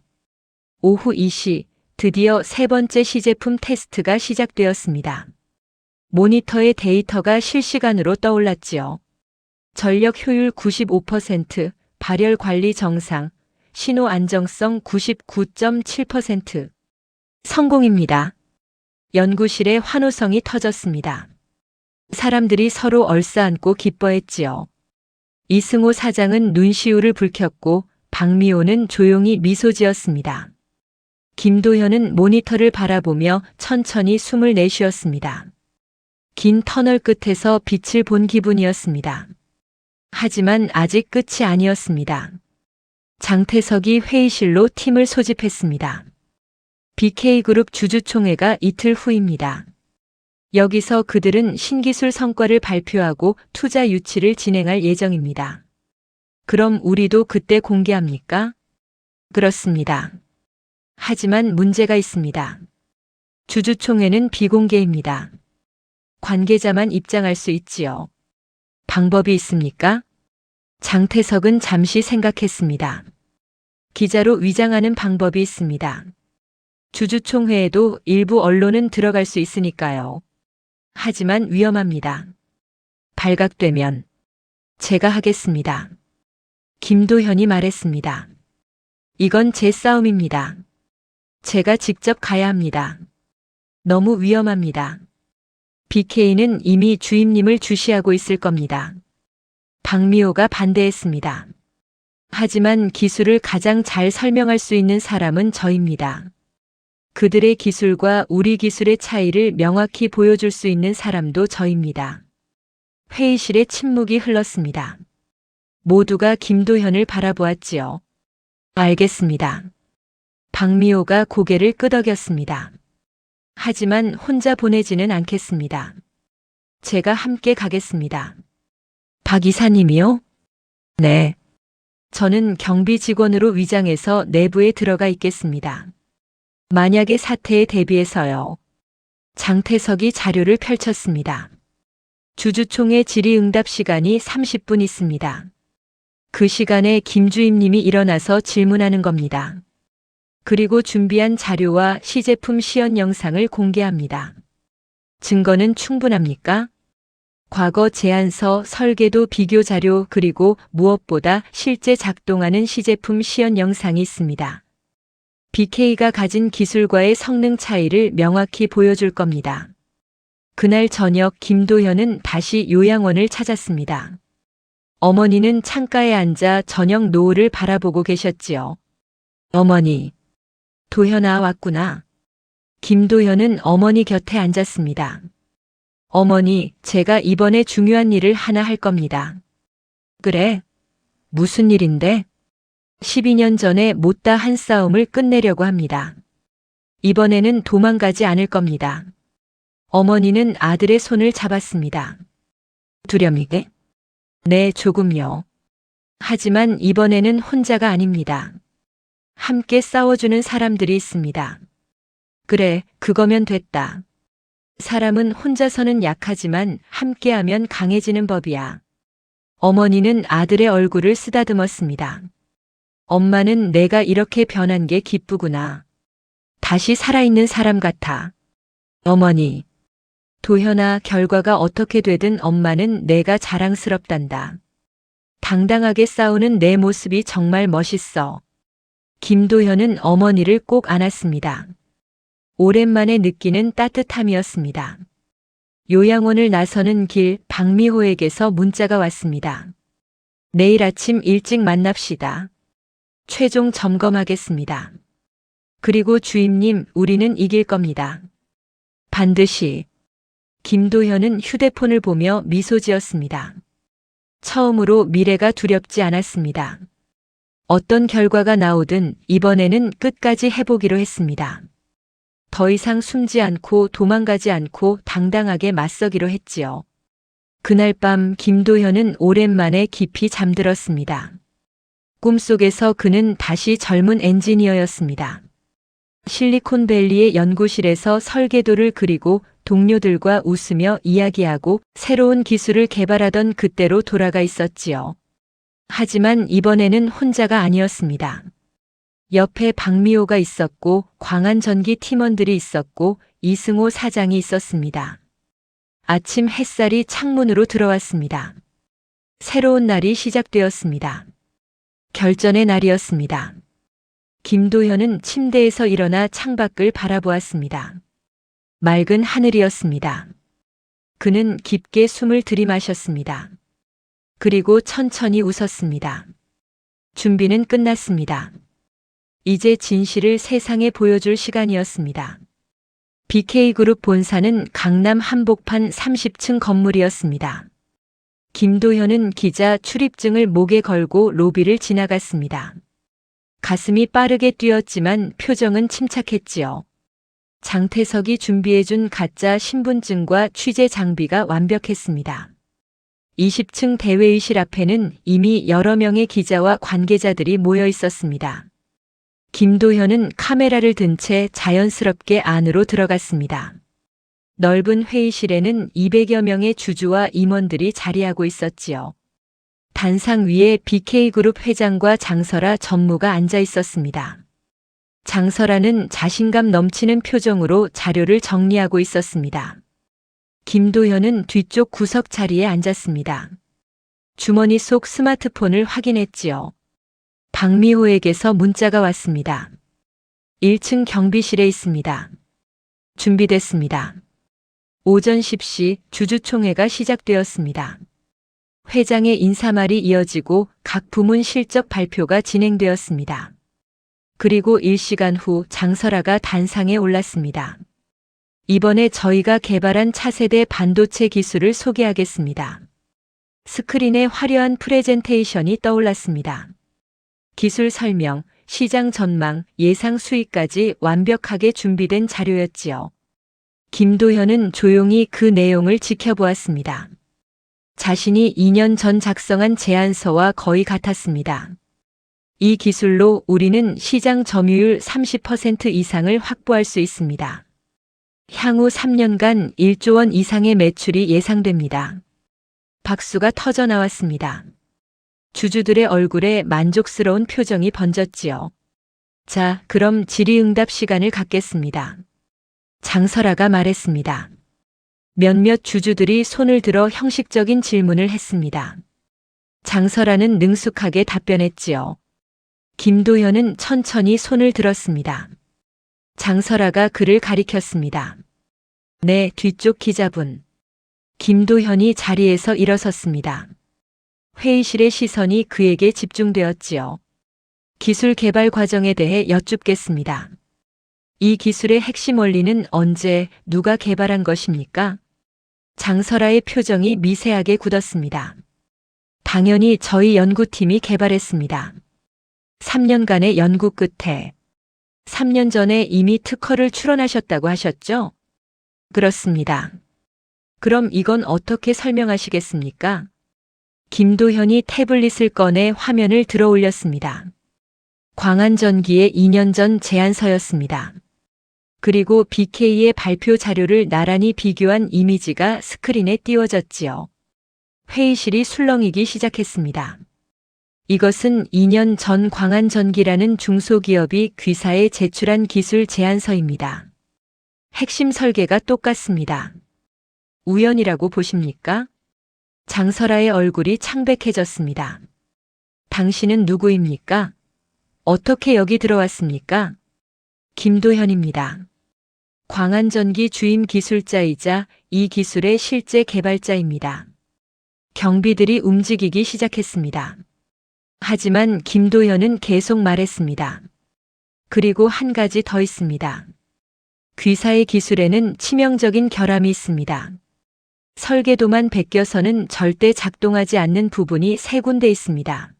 오후 2시, 드디어 세 번째 시제품 테스트가 시작되었습니다. 모니터의 데이터가 실시간으로 떠올랐지요. 전력 효율 95%, 발열 관리 정상, 신호 안정성 99.7%. 성공입니다. 연구실에 환호성이 터졌습니다. 사람들이 서로 얼싸안고 기뻐했지요. 이승호 사장은 눈시울을 붉혔고 박미호는 조용히 미소 지었습니다. 김도현은 모니터를 바라보며 천천히 숨을 내쉬었습니다. 긴 터널 끝에서 빛을 본 기분이었습니다. 하지만 아직 끝이 아니었습니다. 장태석이 회의실로 팀을 소집했습니다. BK그룹 주주총회가 이틀 후입니다. 여기서 그들은 신기술 성과를 발표하고 투자 유치를 진행할 예정입니다. 그럼 우리도 그때 공개합니까? 그렇습니다. 하지만 문제가 있습니다. 주주총회는 비공개입니다. 관계자만 입장할 수 있지요. 방법이 있습니까? 장태석은 잠시 생각했습니다. 기자로 위장하는 방법이 있습니다. 주주총회에도 일부 언론은 들어갈 수 있으니까요. 하지만 위험합니다. 발각되면 제가 하겠습니다. 김도현이 말했습니다. 이건 제 싸움입니다. 제가 직접 가야 합니다. 너무 위험합니다. BK는 이미 주임님을 주시하고 있을 겁니다. 박미호가 반대했습니다. 하지만 기술을 가장 잘 설명할 수 있는 사람은 저입니다. 그들의 기술과 우리 기술의 차이를 명확히 보여줄 수 있는 사람도 저입니다. 회의실에 침묵이 흘렀습니다. 모두가 김도현을 바라보았지요. 알겠습니다. 박미호가 고개를 끄덕였습니다. 하지만 혼자 보내지는 않겠습니다. 제가 함께 가겠습니다. 박 이사님이요? 네. 저는 경비 직원으로 위장해서 내부에 들어가 있겠습니다. 만약의 사태에 대비해서요. 장태석이 자료를 펼쳤습니다. 주주총회 질의응답 시간이 30분 있습니다. 그 시간에 김 주임님이 일어나서 질문하는 겁니다. 그리고 준비한 자료와 시제품 시연 영상을 공개합니다. 증거는 충분합니까? 과거 제안서, 설계도 비교 자료 그리고 무엇보다 실제 작동하는 시제품 시연 영상이 있습니다. BK가 가진 기술과의 성능 차이를 명확히 보여줄 겁니다. 그날 저녁 김도현은 다시 요양원을 찾았습니다. 어머니는 창가에 앉아 저녁 노을을 바라보고 계셨지요. 어머니, 도현아 왔구나. 김도현은 어머니 곁에 앉았습니다. 어머니, 제가 이번에 중요한 일을 하나 할 겁니다. 그래? 무슨 일인데? 12년 전에 못다 한 싸움을 끝내려고 합니다. 이번에는 도망가지 않을 겁니다. 어머니는 아들의 손을 잡았습니다. 두렵니까? 네, 조금요. 하지만 이번에는 혼자가 아닙니다. 함께 싸워주는 사람들이 있습니다. 그래, 그거면 됐다. 사람은 혼자서는 약하지만 함께하면 강해지는 법이야. 어머니는 아들의 얼굴을 쓰다듬었습니다. 엄마는 내가 이렇게 변한 게 기쁘구나. 다시 살아있는 사람 같아. 어머니, 도현아, 결과가 어떻게 되든 엄마는 내가 자랑스럽단다. 당당하게 싸우는 내 모습이 정말 멋있어. 김도현은 어머니를 꼭 안았습니다. 오랜만에 느끼는 따뜻함이었습니다. 요양원을 나서는 길 박미호에게서 문자가 왔습니다. 내일 아침 일찍 만납시다. 최종 점검하겠습니다. 그리고 주임님, 우리는 이길 겁니다. 반드시. 김도현은 휴대폰을 보며 미소 지었습니다. 처음으로 미래가 두렵지 않았습니다. 어떤 결과가 나오든 이번에는 끝까지 해보기로 했습니다. 더 이상 숨지 않고 도망가지 않고 당당하게 맞서기로 했지요. 그날 밤 김도현은 오랜만에 깊이 잠들었습니다. 꿈속에서 그는 다시 젊은 엔지니어였습니다. 실리콘밸리의 연구실에서 설계도를 그리고 동료들과 웃으며 이야기하고 새로운 기술을 개발하던 그때로 돌아가 있었지요. 하지만 이번에는 혼자가 아니었습니다. 옆에 박미호가 있었고 광안전기 팀원들이 있었고 이승호 사장이 있었습니다. 아침 햇살이 창문으로 들어왔습니다. 새로운 날이 시작되었습니다. 결전의 날이었습니다. 김도현은 침대에서 일어나 창밖을 바라보았습니다. 맑은 하늘이었습니다. 그는 깊게 숨을 들이마셨습니다. 그리고 천천히 웃었습니다. 준비는 끝났습니다. 이제 진실을 세상에 보여줄 시간이었습니다. BK그룹 본사는 강남 한복판 30층 건물이었습니다. 김도현은 기자 출입증을 목에 걸고 로비를 지나갔습니다. 가슴이 빠르게 뛰었지만 표정은 침착했지요. 장태석이 준비해준 가짜 신분증과 취재 장비가 완벽했습니다. 20층 대회의실 앞에는 이미 여러 명의 기자와 관계자들이 모여 있었습니다. 김도현은 카메라를 든 채 자연스럽게 안으로 들어갔습니다. 넓은 회의실에는 200여 명의 주주와 임원들이 자리하고 있었지요. 단상 위에 BK그룹 회장과 장설아 전무가 앉아 있었습니다. 장설아는 자신감 넘치는 표정으로 자료를 정리하고 있었습니다. 김도현은 뒤쪽 구석 자리에 앉았습니다. 주머니 속 스마트폰을 확인했지요. 박미호에게서 문자가 왔습니다. 1층 경비실에 있습니다. 준비됐습니다. 오전 10시 주주총회가 시작되었습니다. 회장의 인사말이 이어지고 각 부문 실적 발표가 진행되었습니다. 그리고 1시간 후 장설아가 단상에 올랐습니다. 이번에 저희가 개발한 차세대 반도체 기술을 소개하겠습니다. 스크린에 화려한 프레젠테이션이 떠올랐습니다. 기술 설명, 시장 전망, 예상 수익까지 완벽하게 준비된 자료였지요. 김도현은 조용히 그 내용을 지켜보았습니다. 자신이 2년 전 작성한 제안서와 거의 같았습니다. 이 기술로 우리는 시장 점유율 30% 이상을 확보할 수 있습니다. 향후 3년간 1조 원 이상의 매출이 예상됩니다. 박수가 터져 나왔습니다. 주주들의 얼굴에 만족스러운 표정이 번졌지요. 자, 그럼 질의응답 시간을 갖겠습니다. 장설아가 말했습니다. 몇몇 주주들이 손을 들어 형식적인 질문을 했습니다. 장설아는 능숙하게 답변했지요. 김도현은 천천히 손을 들었습니다. 장설아가 그를 가리켰습니다. 네, 뒤쪽 기자분. 김도현이 자리에서 일어섰습니다. 회의실의 시선이 그에게 집중되었지요. 기술 개발 과정에 대해 여쭙겠습니다. 이 기술의 핵심 원리는 언제, 누가 개발한 것입니까? 장설아의 표정이 미세하게 굳었습니다. 당연히 저희 연구팀이 개발했습니다. 3년간의 연구 끝에 3년 전에 이미 특허를 출원하셨다고 하셨죠? 그렇습니다. 그럼 이건 어떻게 설명하시겠습니까? 김도현이 태블릿을 꺼내 화면을 들어 올렸습니다. 광안전기의 2년 전 제안서였습니다. 그리고 BK의 발표 자료를 나란히 비교한 이미지가 스크린에 띄워졌지요. 회의실이 술렁이기 시작했습니다. 이것은 2년 전 광안전기라는 중소기업이 귀사에 제출한 기술 제안서입니다. 핵심 설계가 똑같습니다. 우연이라고 보십니까? 장설아의 얼굴이 창백해졌습니다. 당신은 누구입니까? 어떻게 여기 들어왔습니까? 김도현입니다. 광안전기 주임 기술자이자 이 기술의 실제 개발자입니다. 경비들이 움직이기 시작했습니다. 하지만 김도현은 계속 말했습니다. 그리고 한 가지 더 있습니다. 귀사의 기술에는 치명적인 결함이 있습니다. 설계도만 베껴서는 절대 작동하지 않는 부분이 3군데 있습니다.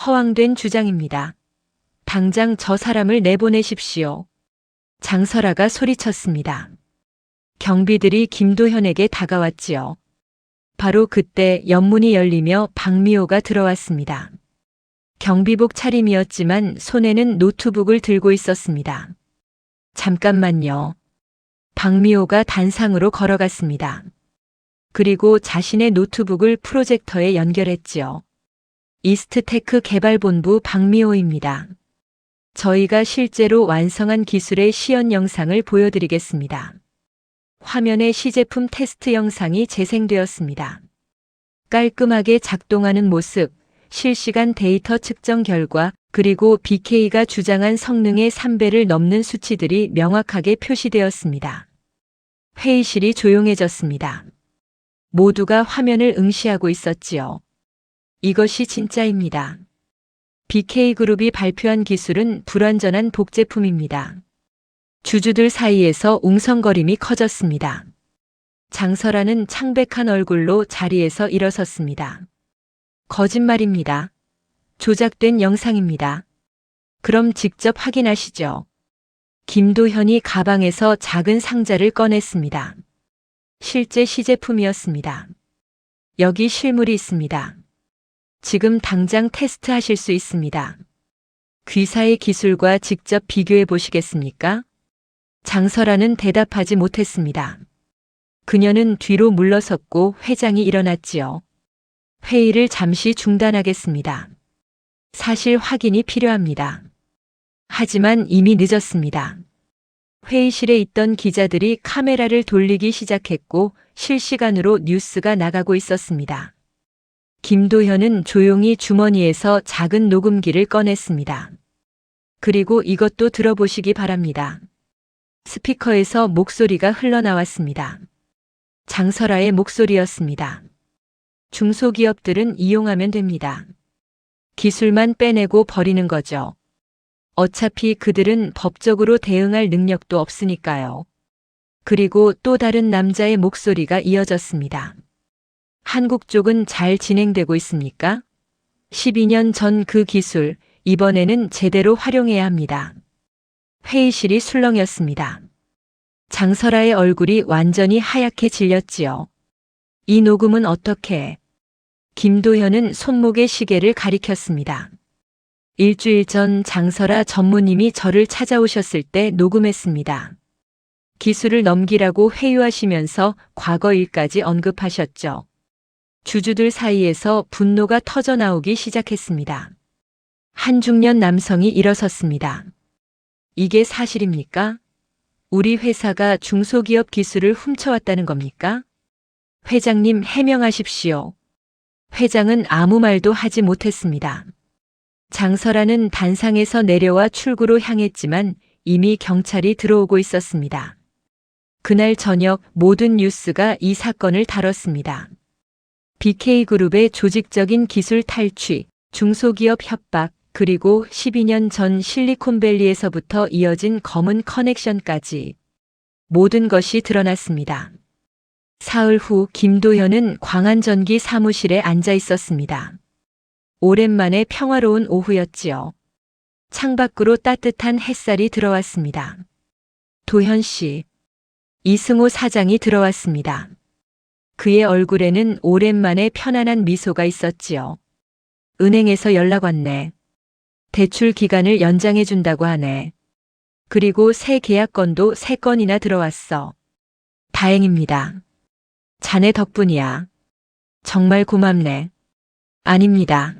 허황된 주장입니다. 당장 저 사람을 내보내십시오. 장설아가 소리쳤습니다. 경비들이 김도현에게 다가왔지요. 바로 그때 연문이 열리며 박미호가 들어왔습니다. 경비복 차림이었지만 손에는 노트북을 들고 있었습니다. 잠깐만요. 박미호가 단상으로 걸어갔습니다. 그리고 자신의 노트북을 프로젝터에 연결했지요. 이스트테크 개발본부 박미호입니다. 저희가 실제로 완성한 기술의 시연 영상을 보여드리겠습니다. 화면에 시제품 테스트 영상이 재생되었습니다. 깔끔하게 작동하는 모습, 실시간 데이터 측정 결과, 그리고 BK가 주장한 성능의 3배를 넘는 수치들이 명확하게 표시되었습니다. 회의실이 조용해졌습니다. 모두가 화면을 응시하고 있었지요. 이것이 진짜입니다. BK그룹이 발표한 기술은 불완전한 복제품입니다. 주주들 사이에서 웅성거림이 커졌습니다. 장설아는 창백한 얼굴로 자리에서 일어섰습니다. 거짓말입니다. 조작된 영상입니다. 그럼 직접 확인하시죠. 김도현이 가방에서 작은 상자를 꺼냈습니다. 실제 시제품이었습니다. 여기 실물이 있습니다. 지금 당장 테스트하실 수 있습니다. 귀사의 기술과 직접 비교해 보시겠습니까? 장설아는 대답하지 못했습니다. 그녀는 뒤로 물러섰고 회장이 일어났지요. 회의를 잠시 중단하겠습니다. 사실 확인이 필요합니다. 하지만 이미 늦었습니다. 회의실에 있던 기자들이 카메라를 돌리기 시작했고 실시간으로 뉴스가 나가고 있었습니다. 김도현은 조용히 주머니에서 작은 녹음기를 꺼냈습니다. 그리고 이것도 들어보시기 바랍니다. 스피커에서 목소리가 흘러나왔습니다. 장설아의 목소리였습니다. 중소기업들은 이용하면 됩니다. 기술만 빼내고 버리는 거죠. 어차피 그들은 법적으로 대응할 능력도 없으니까요. 그리고 또 다른 남자의 목소리가 이어졌습니다. 한국 쪽은 잘 진행되고 있습니까? 12년 전 그 기술, 이번에는 제대로 활용해야 합니다. 회의실이 술렁였습니다. 장설아의 얼굴이 완전히 하얗게 질렸지요. 이 녹음은 어떻게? 김도현은 손목에 시계를 가리켰습니다. 일주일 전 장설아 전무님이 저를 찾아오셨을 때 녹음했습니다. 기술을 넘기라고 회유하시면서 과거 일까지 언급하셨죠. 주주들 사이에서 분노가 터져나오기 시작했습니다. 한 중년 남성이 일어섰습니다. 이게 사실입니까? 우리 회사가 중소기업 기술을 훔쳐왔다는 겁니까? 회장님 해명하십시오. 회장은 아무 말도 하지 못했습니다. 장설아는 단상에서 내려와 출구로 향했지만 이미 경찰이 들어오고 있었습니다. 그날 저녁 모든 뉴스가 이 사건을 다뤘습니다. BK그룹의 조직적인 기술 탈취, 중소기업 협박, 그리고 12년 전 실리콘밸리에서부터 이어진 검은 커넥션까지 모든 것이 드러났습니다. 사흘 후 김도현은 광안전기 사무실에 앉아 있었습니다. 오랜만에 평화로운 오후였지요. 창밖으로 따뜻한 햇살이 들어왔습니다. 도현 씨, 이승호 사장이 들어왔습니다. 그의 얼굴에는 오랜만에 편안한 미소가 있었지요. 은행에서 연락 왔네. 대출 기간을 연장해 준다고 하네. 그리고 새 계약건도 3건이나 들어왔어. 다행입니다. 자네 덕분이야. 정말 고맙네. 아닙니다.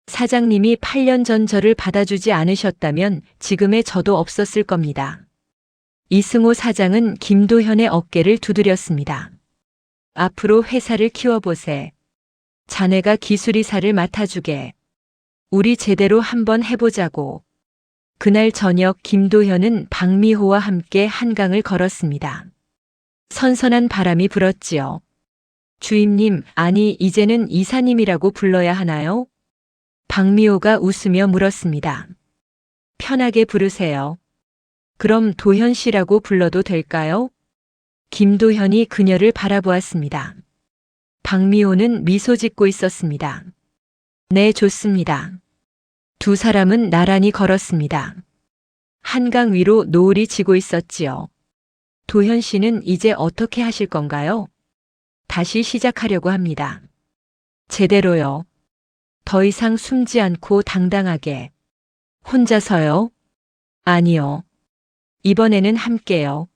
사장님이 8년 전 저를 받아주지 않으셨다면 지금의 저도 없었을 겁니다. 이승호 사장은 김도현의 어깨를 두드렸습니다. 앞으로 회사를 키워보세. 자네가 기술이사를 맡아주게. 우리 제대로 한번 해보자고. 그날 저녁 김도현은 박미호와 함께 한강을 걸었습니다. 선선한 바람이 불었지요. 주임님, 아니 이제는 이사님이라고 불러야 하나요? 박미호가 웃으며 물었습니다. 편하게 부르세요. 그럼 도현 씨라고 불러도 될까요? 김도현이 그녀를 바라보았습니다. 박미호는 미소 짓고 있었습니다. 네, 좋습니다. 두 사람은 나란히 걸었습니다. 한강 위로 노을이 지고 있었지요. 도현 씨는 이제 어떻게 하실 건가요? 다시 시작하려고 합니다. 제대로요. 더 이상 숨지 않고 당당하게. 혼자서요? 아니요. 이번에는 함께요.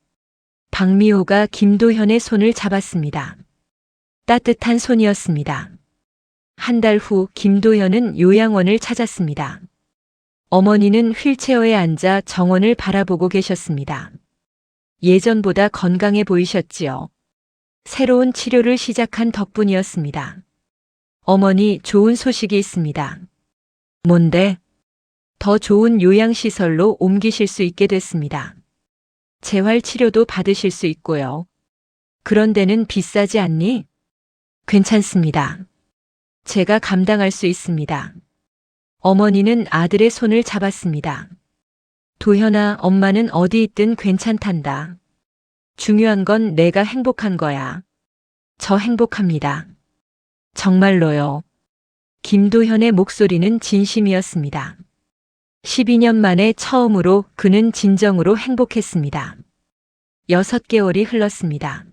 박미호가 김도현의 손을 잡았습니다. 따뜻한 손이었습니다. 한 달 후 김도현은 요양원을 찾았습니다. 어머니는 휠체어에 앉아 정원을 바라보고 계셨습니다. 예전보다 건강해 보이셨지요. 새로운 치료를 시작한 덕분이었습니다. 어머니, 좋은 소식이 있습니다. 뭔데? 더 좋은 요양시설로 옮기실 수 있게 됐습니다. 재활치료도 받으실 수 있고요. 그런 데는 비싸지 않니? 괜찮습니다. 제가 감당할 수 있습니다. 어머니는 아들의 손을 잡았습니다. 도현아, 엄마는 어디 있든 괜찮단다. 중요한 건 내가 행복한 거야. 저 행복합니다. 정말로요. 김도현의 목소리는 진심이었습니다. 12년 만에 처음으로 그는 진정으로 행복했습니다. 6개월이 흘렀습니다.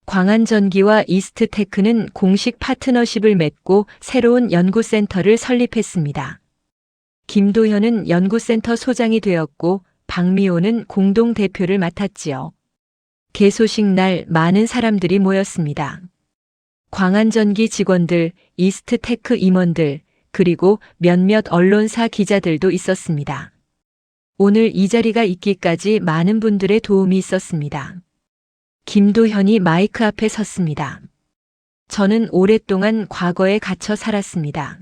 광안전기와 이스트테크는 공식 파트너십을 맺고 새로운 연구센터를 설립했습니다. 김도현은 연구센터 소장이 되었고 박미호는 공동대표를 맡았지요. 개소식 날 많은 사람들이 모였습니다. 광안전기 직원들, 이스트테크 임원들, 그리고 몇몇 언론사 기자들도 있었습니다. 오늘 이 자리가 있기까지 많은 분들의 도움이 있었습니다. 김도현이 마이크 앞에 섰습니다. 저는 오랫동안 과거에 갇혀 살았습니다.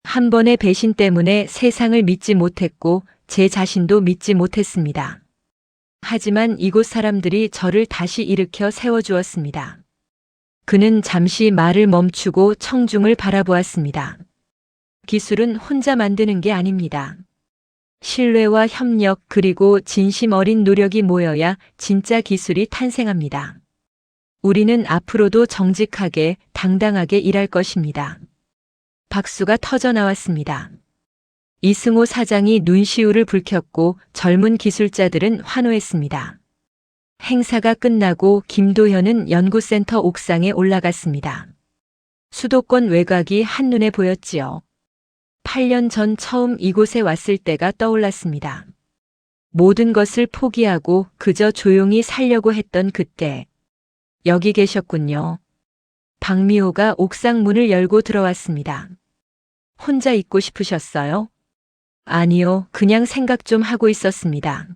한 번의 배신 때문에 세상을 믿지 못했고 제 자신도 믿지 못했습니다. 하지만 이곳 사람들이 저를 다시 일으켜 세워주었습니다. 그는 잠시 말을 멈추고 청중을 바라보았습니다. 기술은 혼자 만드는 게 아닙니다. 신뢰와 협력 그리고 진심 어린 노력이 모여야 진짜 기술이 탄생합니다. 우리는 앞으로도 정직하게 당당하게 일할 것입니다. 박수가 터져 나왔습니다. 이승호 사장이 눈시울을 붉혔고 젊은 기술자들은 환호했습니다. 행사가 끝나고 김도현은 연구센터 옥상에 올라갔습니다. 수도권 외곽이 한눈에 보였지요. 8년 전 처음 이곳에 왔을 때가 떠올랐습니다. 모든 것을 포기하고 그저 조용히 살려고 했던 그때. 여기 계셨군요. 박미호가 옥상 문을 열고 들어왔습니다. 혼자 있고 싶으셨어요? 아니요, 그냥 생각 좀 하고 있었습니다.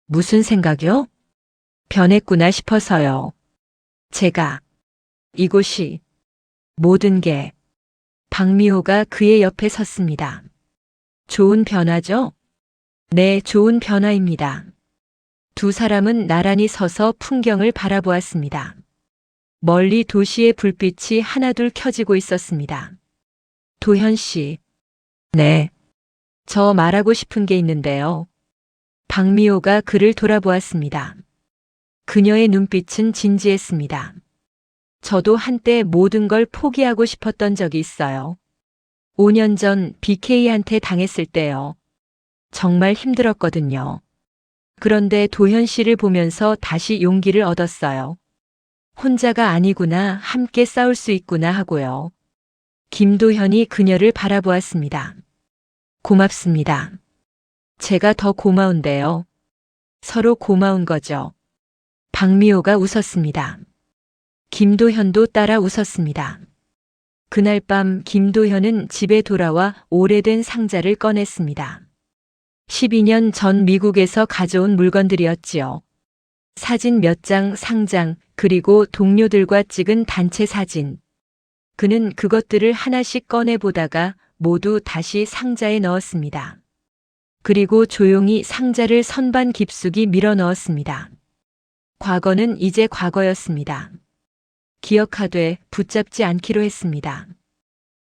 무슨 생각이요? 변했구나 싶어서요. 제가, 이곳이, 모든 게, 박미호가 그의 옆에 섰습니다. 좋은 변화죠? 네, 좋은 변화입니다. 두 사람은 나란히 서서 풍경을 바라보았습니다. 멀리 도시의 불빛이 하나둘 켜지고 있었습니다. 도현 씨. 네. 저 말하고 싶은 게 있는데요. 박미호가 그를 돌아보았습니다. 그녀의 눈빛은 진지했습니다. 저도 한때 모든 걸 포기하고 싶었던 적이 있어요. 5년 전 BK한테 당했을 때요. 정말 힘들었거든요. 그런데 도현 씨를 보면서 다시 용기를 얻었어요. 혼자가 아니구나, 함께 싸울 수 있구나 하고요. 김도현이 그녀를 바라보았습니다. 고맙습니다. 제가 더 고마운데요. 서로 고마운 거죠. 박미호가 웃었습니다. 김도현도 따라 웃었습니다. 그날 밤 김도현은 집에 돌아와 오래된 상자를 꺼냈습니다. 12년 전 미국에서 가져온 물건들이었지요. 사진 몇 장, 상장, 그리고 동료들과 찍은 단체 사진. 그는 그것들을 하나씩 꺼내보다가 모두 다시 상자에 넣었습니다. 그리고 조용히 상자를 선반 깊숙이 밀어 넣었습니다. 과거는 이제 과거였습니다. 기억하되 붙잡지 않기로 했습니다.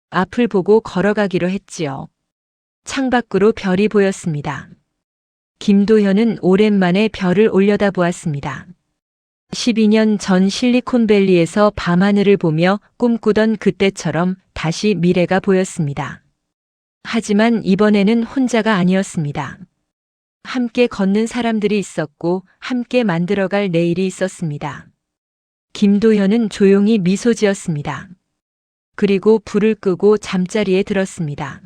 앞을 보고 걸어가기로 했지요. 창밖으로 별이 보였습니다. 김도현은 오랜만에 별을 올려다보았습니다. 12년 전 실리콘밸리에서 밤하늘을 보며 꿈꾸던 그때처럼 다시 미래가 보였습니다. 하지만 이번에는 혼자가 아니었습니다. 함께 걷는 사람들이 있었고 함께 만들어갈 내일이 있었습니다. 김도현은 조용히 미소 지었습니다. 그리고 불을 끄고 잠자리에 들었습니다.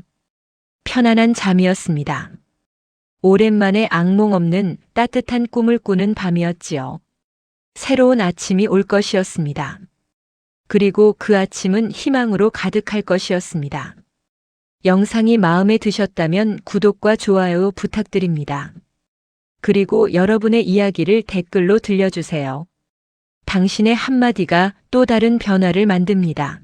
편안한 잠이었습니다. 오랜만에 악몽 없는 따뜻한 꿈을 꾸는 밤이었지요. 새로운 아침이 올 것이었습니다. 그리고 그 아침은 희망으로 가득할 것이었습니다. 영상이 마음에 드셨다면 구독과 좋아요 부탁드립니다. 그리고 여러분의 이야기를 댓글로 들려주세요. 당신의 한마디가 또 다른 변화를 만듭니다.